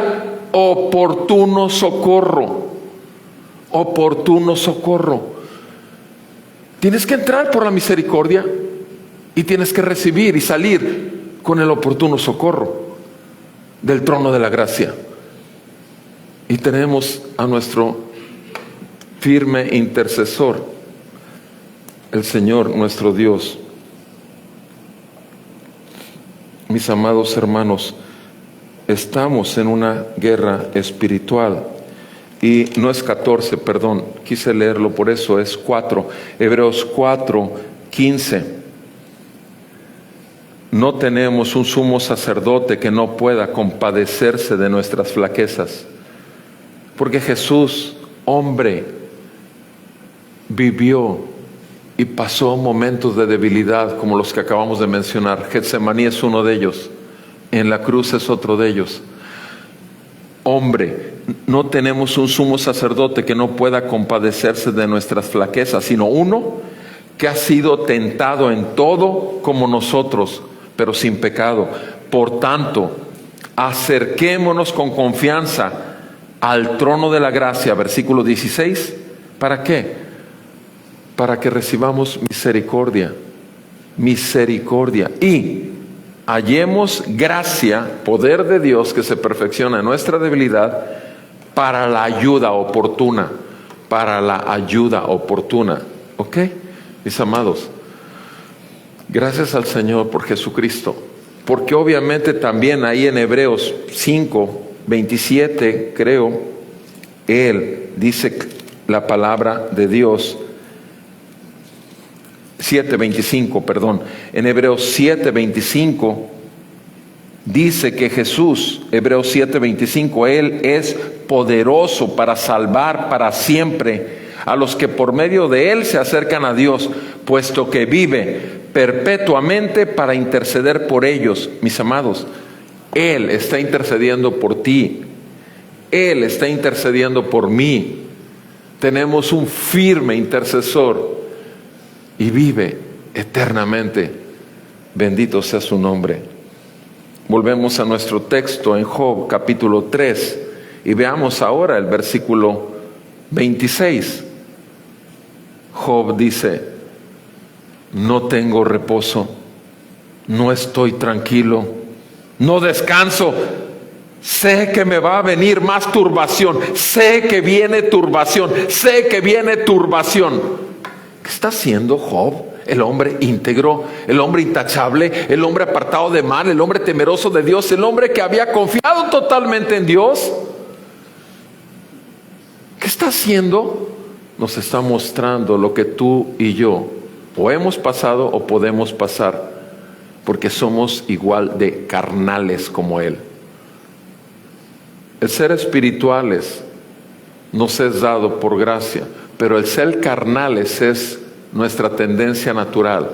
oportuno socorro. Tienes que entrar por la misericordia y tienes que recibir y salir con el oportuno socorro del trono de la gracia. Y tenemos a nuestro firme intercesor, el Señor nuestro Dios. Mis amados hermanos, estamos en una guerra espiritual. Y no es 14, perdón, quise leerlo, por eso es 4. Hebreos 4:15. no tenemos un sumo sacerdote que no pueda compadecerse de nuestras flaquezas. Porque Jesús, hombre, vivió y pasó momentos de debilidad como los que acabamos de mencionar. Getsemaní es uno de ellos. En la cruz es otro de ellos. Hombre, no tenemos un sumo sacerdote que no pueda compadecerse de nuestras flaquezas, sino uno que ha sido tentado en todo como nosotros, pero sin pecado. Por tanto, acerquémonos con confianza al trono de la gracia, versículo 16. ¿Para qué? Para que recibamos misericordia. Misericordia. Y hallemos gracia, poder de Dios que se perfecciona en nuestra debilidad, para la ayuda oportuna. Para la ayuda oportuna. ¿Ok? Mis amados, gracias al Señor por Jesucristo. Porque obviamente también ahí en Hebreos 5, 27, creo, Él dice la palabra de Dios. 7:25, perdón. En Hebreos 7:25 dice que Jesús, Hebreos 7:25, Él es poderoso para salvar para siempre a los que por medio de Él se acercan a Dios, puesto que vive perpetuamente para interceder por ellos. Mis amados, Él está intercediendo por ti. Él está intercediendo por mí. Tenemos un firme intercesor y vive eternamente. Bendito sea su nombre. Volvemos a nuestro texto en Job capítulo 3 y veamos ahora el versículo 26. Job dice: no tengo reposo, no estoy tranquilo, no descanso. Sé que me va a venir más turbación, sé que viene turbación, sé que viene turbación. ¿Qué está haciendo Job? El hombre íntegro, el hombre intachable, el hombre apartado de mal, el hombre temeroso de Dios, el hombre que había confiado totalmente en Dios. ¿Qué está haciendo? Nos está mostrando lo que tú y yo o hemos pasado o podemos pasar, porque somos igual de carnales como Él. El ser espirituales nos es dado por gracia, pero el ser carnales es nuestra tendencia natural.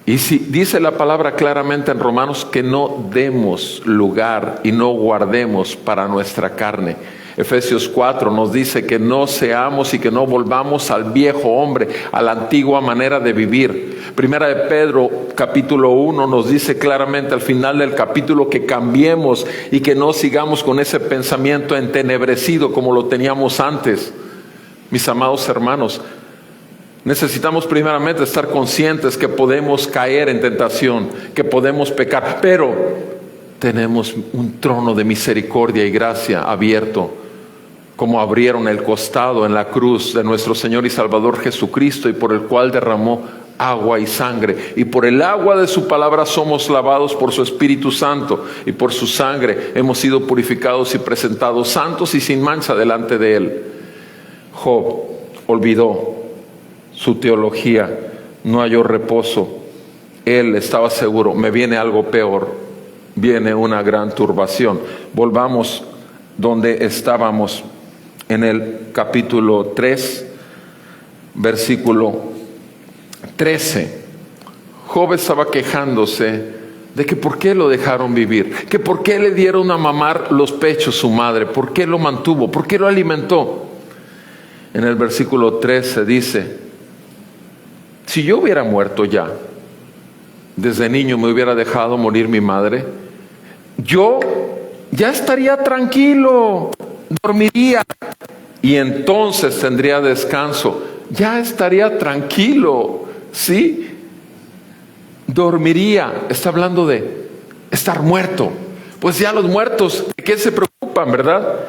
Y si dice la palabra claramente en Romanos que no demos lugar y no guardemos para nuestra carne. Efesios 4 nos dice que no seamos y que no volvamos al viejo hombre, a la antigua manera de vivir. Primera de Pedro capítulo 1 nos dice claramente al final del capítulo que cambiemos y que no sigamos con ese pensamiento entenebrecido como lo teníamos antes. Mis amados hermanos, necesitamos primeramente estar conscientes que podemos caer en tentación, que podemos pecar, pero tenemos un trono de misericordia y gracia abierto, como abrieron el costado en la cruz de nuestro Señor y Salvador Jesucristo, y por el cual derramó agua y sangre, y por el agua de su palabra somos lavados por su Espíritu Santo, y por su sangre hemos sido purificados y presentados santos y sin mancha delante de Él. Job olvidó su teología, no halló reposo. Él estaba seguro, me viene algo peor, viene una gran turbación. Volvamos donde estábamos en el capítulo 3, versículo 13. Job estaba quejándose de que por qué lo dejaron vivir, que por qué le dieron a mamar los pechos su madre, por qué lo mantuvo, por qué lo alimentó. En el versículo 13 dice: si yo hubiera muerto ya, desde niño me hubiera dejado morir mi madre, yo ya estaría tranquilo, dormiría y entonces tendría descanso. Ya estaría tranquilo, ¿sí? Dormiría. Está hablando de estar muerto. Pues ya los muertos, ¿de qué se preocupan, verdad?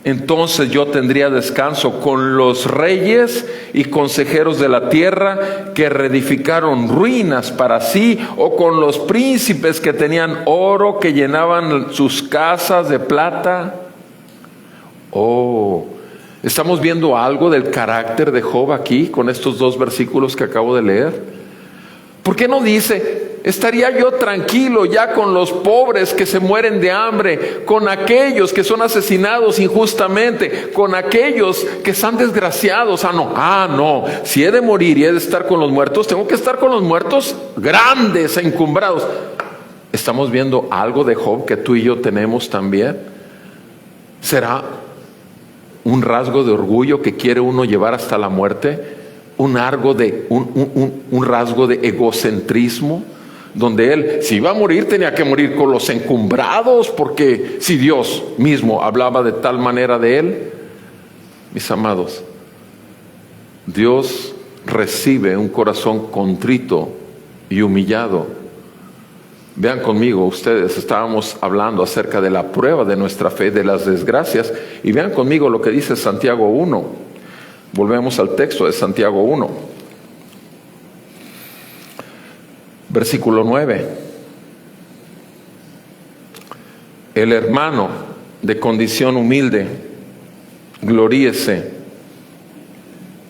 Entonces yo tendría descanso con los reyes y consejeros de la tierra que reedificaron ruinas para sí, o con los príncipes que tenían oro, que llenaban sus casas de plata. Oh, estamos viendo algo del carácter de Job aquí con estos dos versículos que acabo de leer. ¿Por qué no dice: ¿Estaría yo tranquilo ya con los pobres que se mueren de hambre, con aquellos que son asesinados injustamente, con aquellos que están desgraciados? No, si he de morir y he de estar con los muertos, tengo que estar con los muertos grandes e encumbrados. ¿Estamos viendo algo de Job que tú y yo tenemos también? ¿Será un rasgo de orgullo que quiere uno llevar hasta la muerte? ¿Un rasgo de egocentrismo? Donde él, si iba a morir, tenía que morir con los encumbrados, porque si Dios mismo hablaba de tal manera de él. Mis amados, Dios recibe un corazón contrito y humillado. Vean conmigo, ustedes, estábamos hablando acerca de la prueba de nuestra fe, de las desgracias, y vean conmigo lo que dice Santiago 1. Volvemos al texto de Santiago 1. Versículo 9. El hermano de condición humilde, gloríese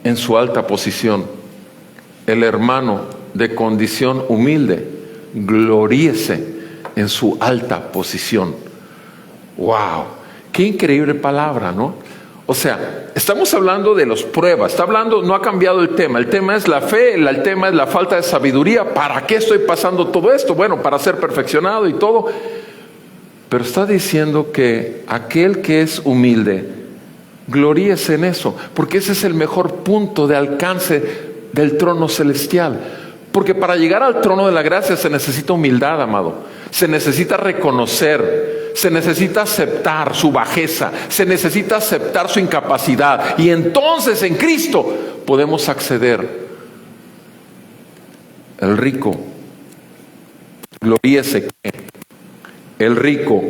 en su alta posición. El hermano de condición humilde, gloríese en su alta posición. ¡Wow! ¡Qué increíble palabra!, ¿no? O sea, estamos hablando de las pruebas. No ha cambiado el tema. El tema es la fe, el tema es la falta de sabiduría. ¿Para qué estoy pasando todo esto? Bueno, para ser perfeccionado y todo. Pero está diciendo que aquel que es humilde, gloríese en eso, porque ese es el mejor punto de alcance del trono celestial. Porque para llegar al trono de la gracia se necesita humildad, amado. Se necesita reconocer, se necesita aceptar su bajeza, se necesita aceptar su incapacidad. Y entonces en Cristo podemos acceder. El rico, gloríese. El rico,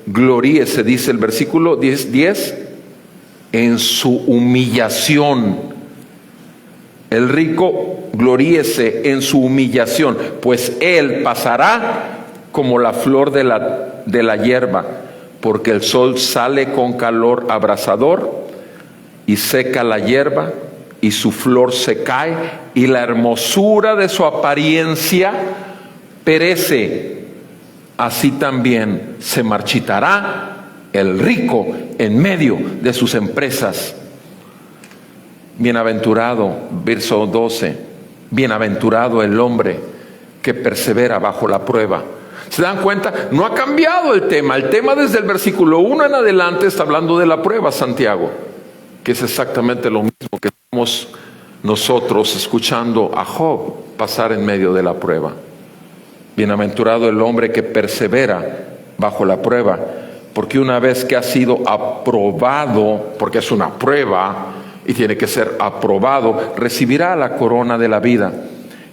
gloríese, dice el versículo 10, en su humillación. El rico, gloríese en su humillación, pues él pasará como la flor de la hierba, porque el sol sale con calor abrasador y seca la hierba, y su flor se cae, y la hermosura de su apariencia perece. Así también se marchitará el rico en medio de sus empresas. Bienaventurado, verso 12, bienaventurado el hombre que persevera bajo la prueba. ¿Se dan cuenta? No ha cambiado el tema. El tema desde el versículo 1 en adelante está hablando de la prueba, Santiago, que es exactamente lo mismo que estamos nosotros escuchando a Job pasar en medio de la prueba. Bienaventurado el hombre que persevera bajo la prueba, porque una vez que ha sido aprobado, porque es una prueba y tiene que ser aprobado, recibirá la corona de la vida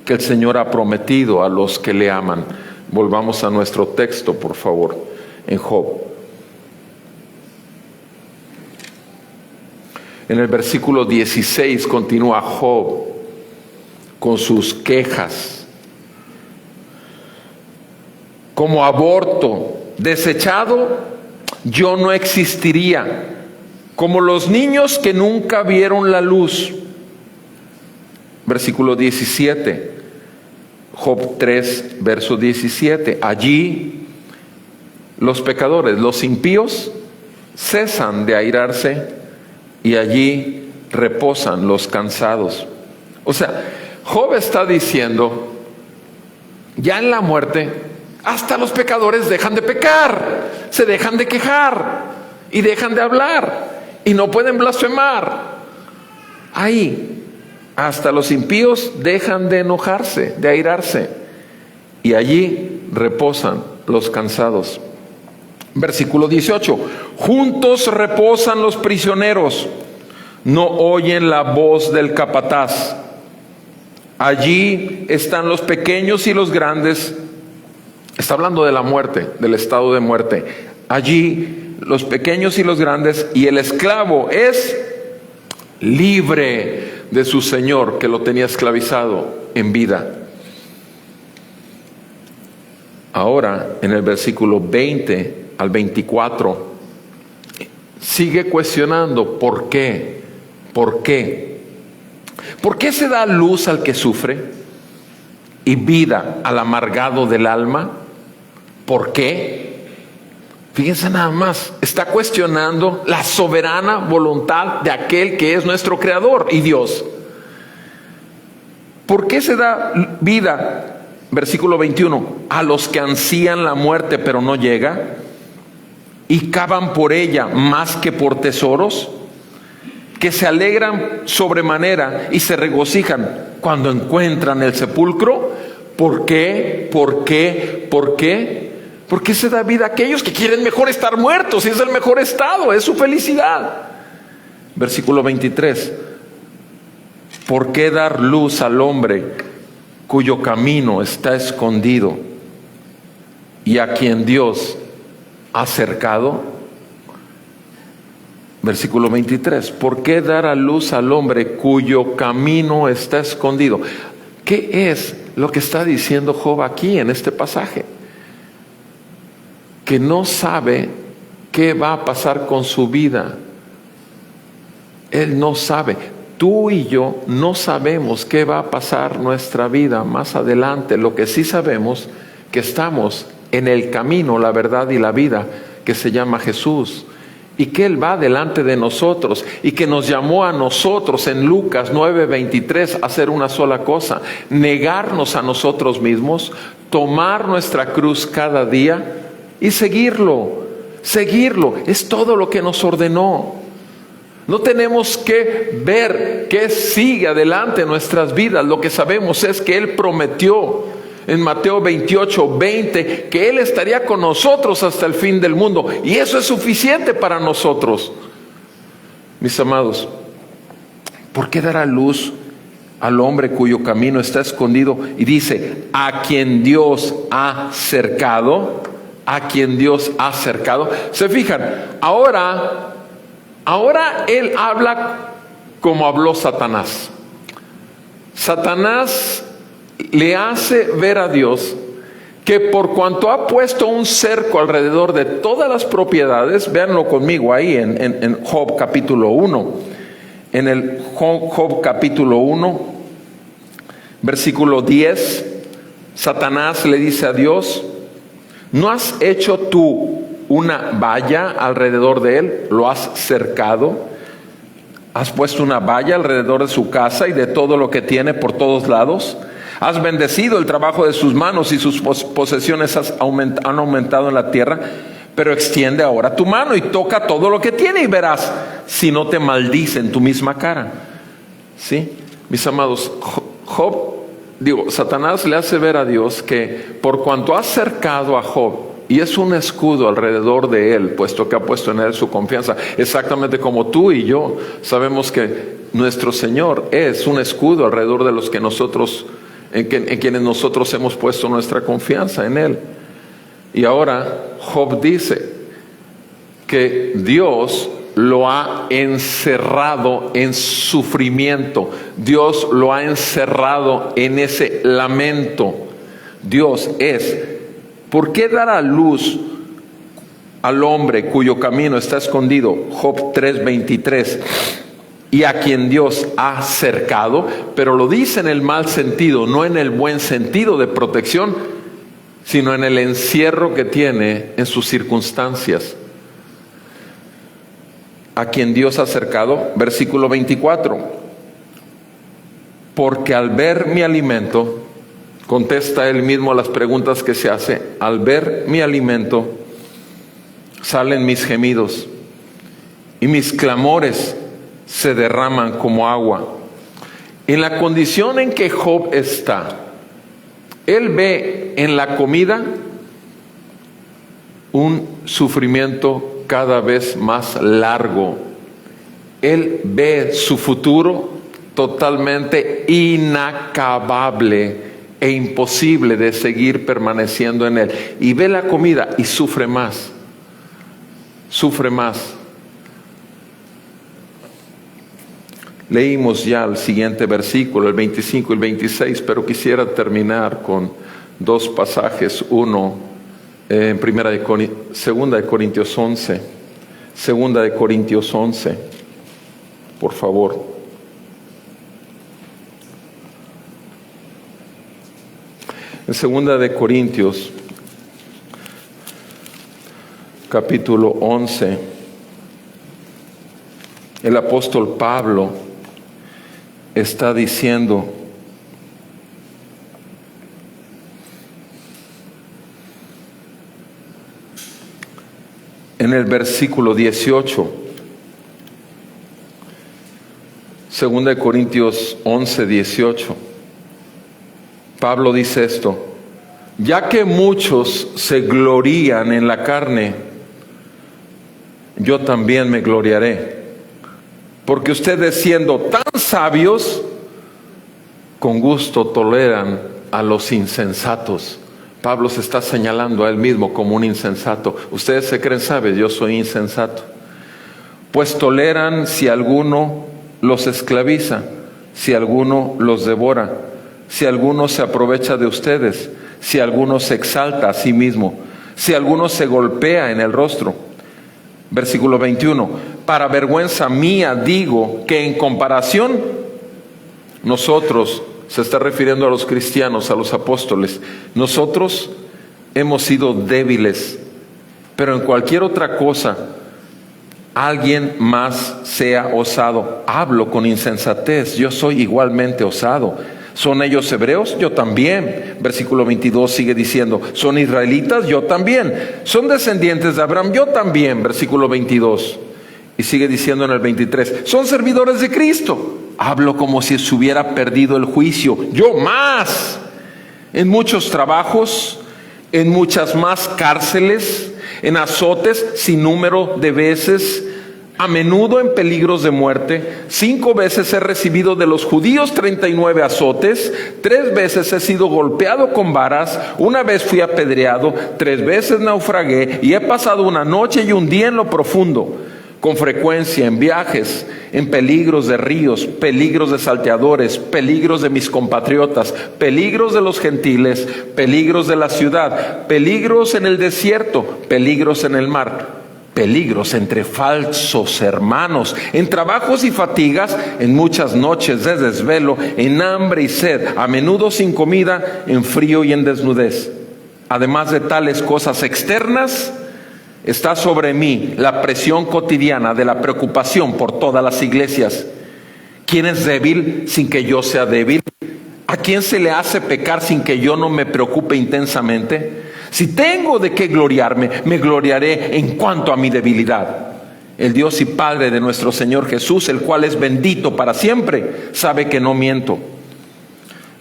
que el Señor ha prometido a los que le aman. Volvamos a nuestro texto, por favor, en Job. En el versículo 16 continúa Job con sus quejas. Como aborto desechado, yo no existiría. Como los niños que nunca vieron la luz. Versículo 17. Job 3, verso 17. Allí los pecadores, los impíos, cesan de airarse, y allí reposan los cansados. O sea, Job está diciendo, ya en la muerte, hasta los pecadores dejan de pecar, se dejan de quejar y dejan de hablar y no pueden blasfemar. Ahí, hasta los impíos dejan de enojarse, de airarse, y allí reposan los cansados. Versículo 18. Juntos reposan los prisioneros, no oyen la voz del capataz. Allí están los pequeños y los grandes. Está hablando de la muerte, del estado de muerte. Allí los pequeños y los grandes, y el esclavo es libre de su señor que lo tenía esclavizado en vida. Ahora, en el versículo 20 al 24, sigue cuestionando ¿por qué? ¿Por qué? ¿Por qué se da luz al que sufre? y vida al amargado del alma. ¿Por qué? Fíjense nada más, está cuestionando la soberana voluntad de aquel que es nuestro Creador y Dios. ¿Por qué se da vida? Versículo 21, a los que ansían la muerte pero no llega, y cavan por ella más que por tesoros, que se alegran sobremanera y se regocijan cuando encuentran el sepulcro. ¿Por qué? ¿Por qué? ¿Por qué? ¿Por qué se da vida a aquellos que quieren mejor estar muertos? Y es el mejor estado, es su felicidad. Versículo 23, ¿por qué dar luz al hombre cuyo camino está escondido y a quien Dios ha cercado? Versículo 23, ¿por qué dar a luz al hombre cuyo camino está escondido? ¿Qué es lo que está diciendo Job aquí en este pasaje? Que no sabe qué va a pasar con su vida. Él no sabe. Tú y yo no sabemos qué va a pasar nuestra vida más adelante. Lo que sí sabemos, que estamos en el camino, la verdad y la vida, que se llama Jesús, y que Él va delante de nosotros, y que nos llamó a nosotros en Lucas 9:23 a hacer una sola cosa: negarnos a nosotros mismos, tomar nuestra cruz cada día y seguirlo. Es todo lo que nos ordenó. No tenemos que ver qué sigue adelante en nuestras vidas. Lo que sabemos es que Él prometió en Mateo 28:20 que Él estaría con nosotros hasta el fin del mundo, y eso es suficiente para nosotros. Mis amados, ¿por qué dar a luz al hombre cuyo camino está escondido? Y dice, a quien Dios ha cercado. A quien Dios ha cercado. Se fijan, ahora Él habla como habló Satanás. Satanás le hace ver a Dios que por cuanto ha puesto un cerco alrededor de todas las propiedades, véanlo conmigo ahí en Job capítulo 1, en el Job capítulo 1, versículo 10, Satanás le dice a Dios, ¿no has hecho tú una valla alrededor de él? ¿Lo has cercado? ¿Has puesto una valla alrededor de su casa y de todo lo que tiene por todos lados? ¿Has bendecido el trabajo de sus manos y sus posesiones han aumentado en la tierra? Pero extiende ahora tu mano y toca todo lo que tiene y verás si no te maldice en tu misma cara. ¿Sí? Mis amados, Satanás le hace ver a Dios que por cuanto ha cercado a Job y es un escudo alrededor de él, puesto que ha puesto en él su confianza, exactamente como tú y yo sabemos que nuestro Señor es un escudo alrededor de los que nosotros, en quienes nosotros hemos puesto nuestra confianza en él. Y ahora Job dice que Dios lo ha encerrado en sufrimiento. Dios lo ha encerrado en ese lamento. Dios es. ¿Por qué dar a luz al hombre cuyo camino está escondido? Job 3:23. Y a quien Dios ha cercado, pero lo dice en el mal sentido, no en el buen sentido de protección, sino en el encierro que tiene en sus circunstancias. A quien Dios ha cercado, versículo 24. Porque al ver mi alimento, contesta él mismo a las preguntas que se hace, al ver mi alimento, salen mis gemidos y mis clamores se derraman como agua. En la condición en que Job está, él ve en la comida un sufrimiento cada vez más largo. Él ve su futuro totalmente inacabable e imposible de seguir permaneciendo en él. Y ve la comida y sufre más. Sufre más. Leímos ya el siguiente versículo, el 25 y el 26, pero quisiera terminar con dos pasajes. Uno, en Segunda de Corintios 11. Segunda de Corintios 11, por favor. En 2 de Corintios, capítulo 11, el apóstol Pablo está diciendo: en el versículo 18, 2 de Corintios 11, 18, Pablo dice esto: ya que muchos se glorían en la carne, yo también me gloriaré, porque ustedes, siendo tan sabios, con gusto toleran a los insensatos. Pablo se está señalando a él mismo como un insensato. Ustedes se creen sabios, yo soy insensato. Pues toleran si alguno los esclaviza, si alguno los devora, si alguno se aprovecha de ustedes, si alguno se exalta a sí mismo, si alguno se golpea en el rostro. Versículo 21, para vergüenza mía digo que en comparación, nosotros, se está refiriendo a los cristianos, a los apóstoles, nosotros hemos sido débiles, pero en cualquier otra cosa alguien más sea osado. Hablo con insensatez, yo soy igualmente osado. ¿Son ellos hebreos? Yo también. Versículo 22 sigue diciendo: ¿son israelitas? Yo también. ¿Son descendientes de Abraham? Yo también. Versículo 22. Y sigue diciendo en el 23: ¿son servidores de Cristo? Hablo como si se hubiera perdido el juicio. Yo más. En muchos trabajos, en muchas más cárceles, en azotes sin número de veces, a menudo en peligros de muerte. 5 veces he recibido de los judíos 39 azotes. 3 veces he sido golpeado con varas. 1 vez fui apedreado. 3 veces naufragué y he pasado una noche y un día en lo profundo. Con frecuencia en viajes, en peligros de ríos, peligros de salteadores, peligros de mis compatriotas, peligros de los gentiles, peligros de la ciudad, peligros en el desierto, peligros en el mar, peligros entre falsos hermanos, en trabajos y fatigas, en muchas noches de desvelo, en hambre y sed, a menudo sin comida, en frío y en desnudez. Además de tales cosas externas, está sobre mí la presión cotidiana de la preocupación por todas las iglesias. ¿Quién es débil sin que yo sea débil? ¿A quién se le hace pecar sin que yo no me preocupe intensamente? Si tengo de qué gloriarme, me gloriaré en cuanto a mi debilidad. El Dios y Padre de nuestro Señor Jesús, el cual es bendito para siempre, sabe que no miento.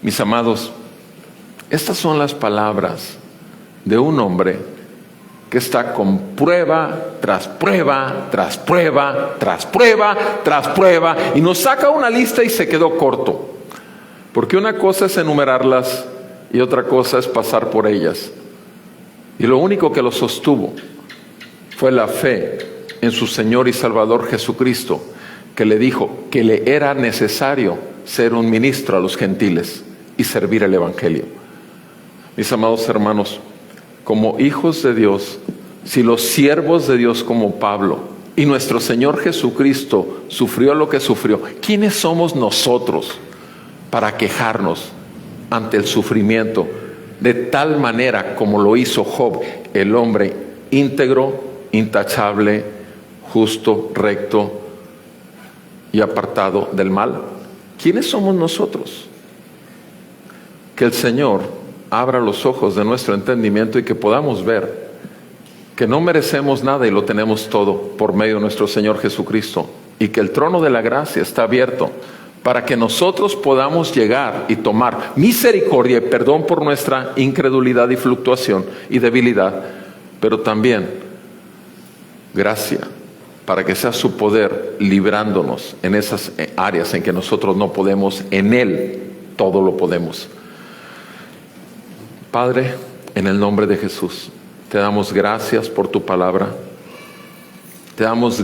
Mis amados, estas son las palabras de un hombre que está con prueba tras prueba, tras prueba, tras prueba, tras prueba, y nos saca una lista y se quedó corto. Porque una cosa es enumerarlas y otra cosa es pasar por ellas. Y lo único que lo sostuvo fue la fe en su Señor y Salvador Jesucristo, que le dijo que le era necesario ser un ministro a los gentiles y servir el Evangelio. Mis amados hermanos, como hijos de Dios, si los siervos de Dios como Pablo y nuestro Señor Jesucristo sufrió lo que sufrió, ¿quiénes somos nosotros para quejarnos ante el sufrimiento de tal manera como lo hizo Job, el hombre íntegro, intachable, justo, recto y apartado del mal? ¿Quiénes somos nosotros? Que el Señor abra los ojos de nuestro entendimiento y que podamos ver que no merecemos nada y lo tenemos todo por medio de nuestro Señor Jesucristo, y que el trono de la gracia está abierto para que nosotros podamos llegar y tomar misericordia y perdón por nuestra incredulidad y fluctuación y debilidad, pero también gracia para que sea su poder librándonos en esas áreas en que nosotros no podemos. En Él todo lo podemos. Padre, en el nombre de Jesús, te damos gracias por tu palabra. Te damos